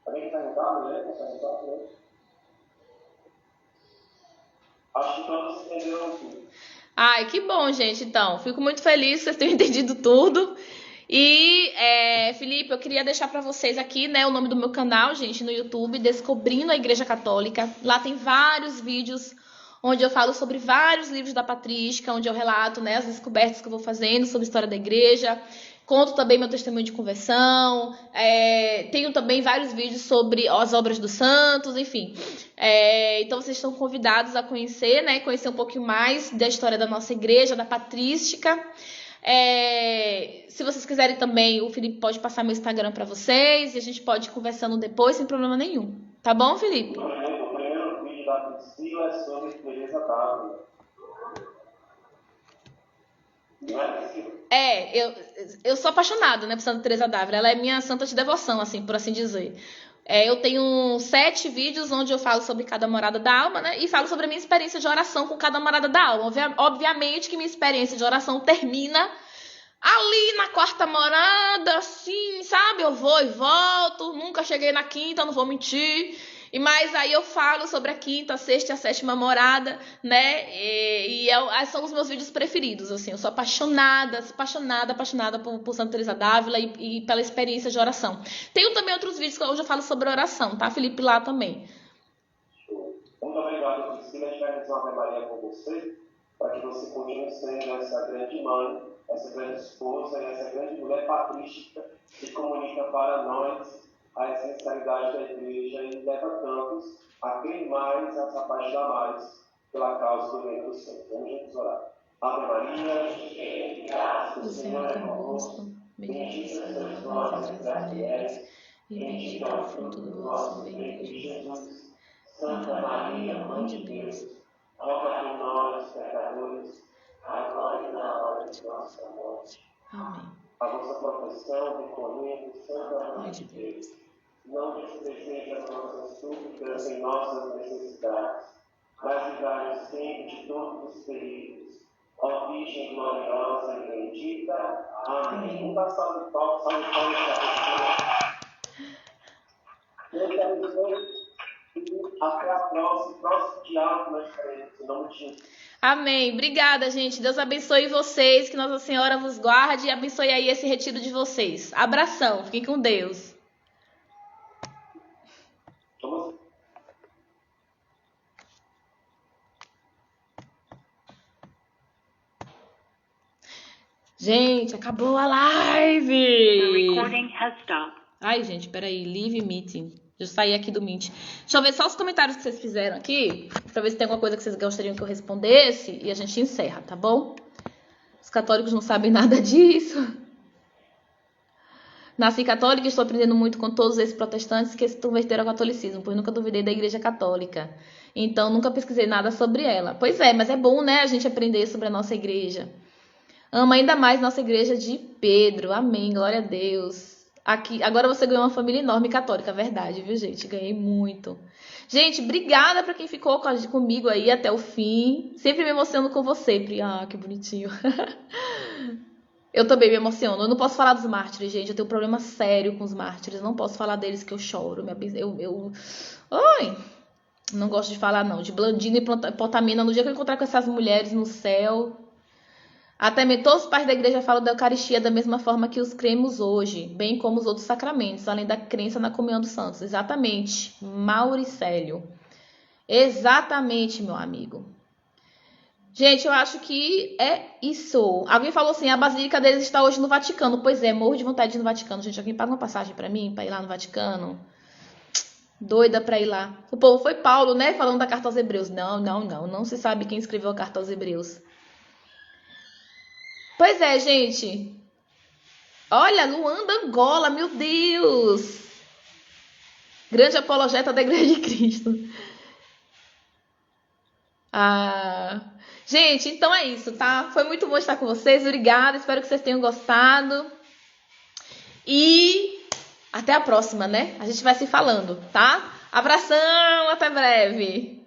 Alguém quer perguntar? Mulher, quer perguntar? Acho que todos entenderam tudo. Ai, que bom, gente. Então, fico muito feliz que vocês tenham entendido tudo. E, Felipe, eu queria deixar para vocês aqui, né, o nome do meu canal, gente, no YouTube, Descobrindo a Igreja Católica. Lá tem vários vídeos onde eu falo sobre vários livros da patrística, onde eu relato, né, as descobertas que eu vou fazendo sobre a história da igreja. Conto também meu testemunho de conversão. Tenho também vários vídeos sobre as obras dos santos, enfim. Então vocês estão convidados a conhecer, né, conhecer um pouquinho mais da história da nossa igreja, da patrística. Se vocês quiserem também, o Felipe pode passar meu Instagram para vocês e a gente pode ir conversando depois sem problema nenhum. Tá bom, Felipe? O primeiro vídeo da Priscila é sobre Teresa d'Ávila. Não é, Priscila? Eu sou apaixonada, né, por Santa Teresa d'Ávila. Ela é minha santa de devoção, assim, por assim dizer. Eu tenho 7 vídeos onde eu falo sobre cada morada da alma, né? E falo sobre a minha experiência de oração com cada morada da alma. Obviamente que minha experiência de oração termina ali na 4ª morada, assim, sabe? Eu vou e volto, nunca cheguei na 5ª, não vou mentir. Mas aí eu falo sobre a 5ª, a 6ª e a 7ª morada, né? São os meus vídeos preferidos, assim. Eu sou apaixonada por Santa Teresa d'Ávila e pela experiência de oração. Tenho também outros vídeos onde eu falo sobre oração, tá, Felipe? Lá também. Muito obrigado, Priscila. A gente vai fazer uma Ave Maria com você, para que você continue sendo essa grande mãe, essa grande esposa e essa grande mulher patrística que comunica para nós a essencialidade da igreja e leva tantos a crer mais, a se apaixonar mais pela causa do reino do Senhor. Vamos juntos orar. Ave Maria, cheia de graça, o Senhor é convosco. Bendita sois vós entre as mulheres, e bendito é o fruto do vosso ventre, Jesus. Santa Maria, Mãe de Deus, roga por nós, pecadores, agora e na hora de nossa morte. Amém. A vossa proteção, recorrendo, Santa Mãe de Deus, não desprezeje as nossas súplicas em nossas necessidades, mas livrai-nos sempre de todos os perigos. Ó Virgem gloriosa e bendita. Amém. Vamos dar salve de palmas para a pessoa. Deus te abençoe. Até a próximo diálogo que nós teremos, em nome de Jesus. Amém. Obrigada, gente. Deus abençoe vocês, que Nossa Senhora vos guarde e abençoe aí esse retiro de vocês. Abração. Fiquem com Deus. Gente, acabou a live! Ai, gente, peraí. Leave meeting. Eu saí aqui do Meet. Deixa eu ver só os comentários que vocês fizeram aqui, pra ver se tem alguma coisa que vocês gostariam que eu respondesse, e a gente encerra, tá bom? Os católicos não sabem nada disso. Nasci católica e estou aprendendo muito com todos esses protestantes que se converteram ao catolicismo, pois nunca duvidei da Igreja Católica. Então, nunca pesquisei nada sobre ela. Pois é, mas é bom, né, a gente aprender sobre a nossa igreja. Amo ainda mais nossa igreja de Pedro. Amém, glória a Deus. Aqui, agora você ganhou uma família enorme católica, verdade, viu, gente? Ganhei muito. Gente, obrigada pra quem ficou comigo aí até o fim. Sempre me emociono com você, Pri. Ah, que bonitinho. Eu também me emociono. Eu não posso falar dos mártires, gente. Eu tenho um problema sério com os mártires. Não posso falar deles que eu choro. Ai, não gosto de falar, não. De Blandina e Potamina. No dia que eu encontrar com essas mulheres no céu... Até mesmo todos os pais da igreja falam da Eucaristia da mesma forma que os cremos hoje, bem como os outros sacramentos, além da crença na comunhão dos santos. Exatamente, Mauricélio. Exatamente, meu amigo. Gente, eu acho que é isso. Alguém falou assim, a basílica deles está hoje no Vaticano. Pois é, morro de vontade de ir no Vaticano. Gente, alguém paga uma passagem para mim, para ir lá no Vaticano? Doida pra ir lá. O povo foi Paulo, né? Falando da carta aos Hebreus. Não se sabe quem escreveu a carta aos Hebreus. Pois é, gente. Olha, Luanda Angola, meu Deus. Grande apologeta da Igreja de Cristo. Gente, então é isso, tá? Foi muito bom estar com vocês. Obrigada, espero que vocês tenham gostado. E até a próxima, né? A gente vai se falando, tá? Abração, até breve.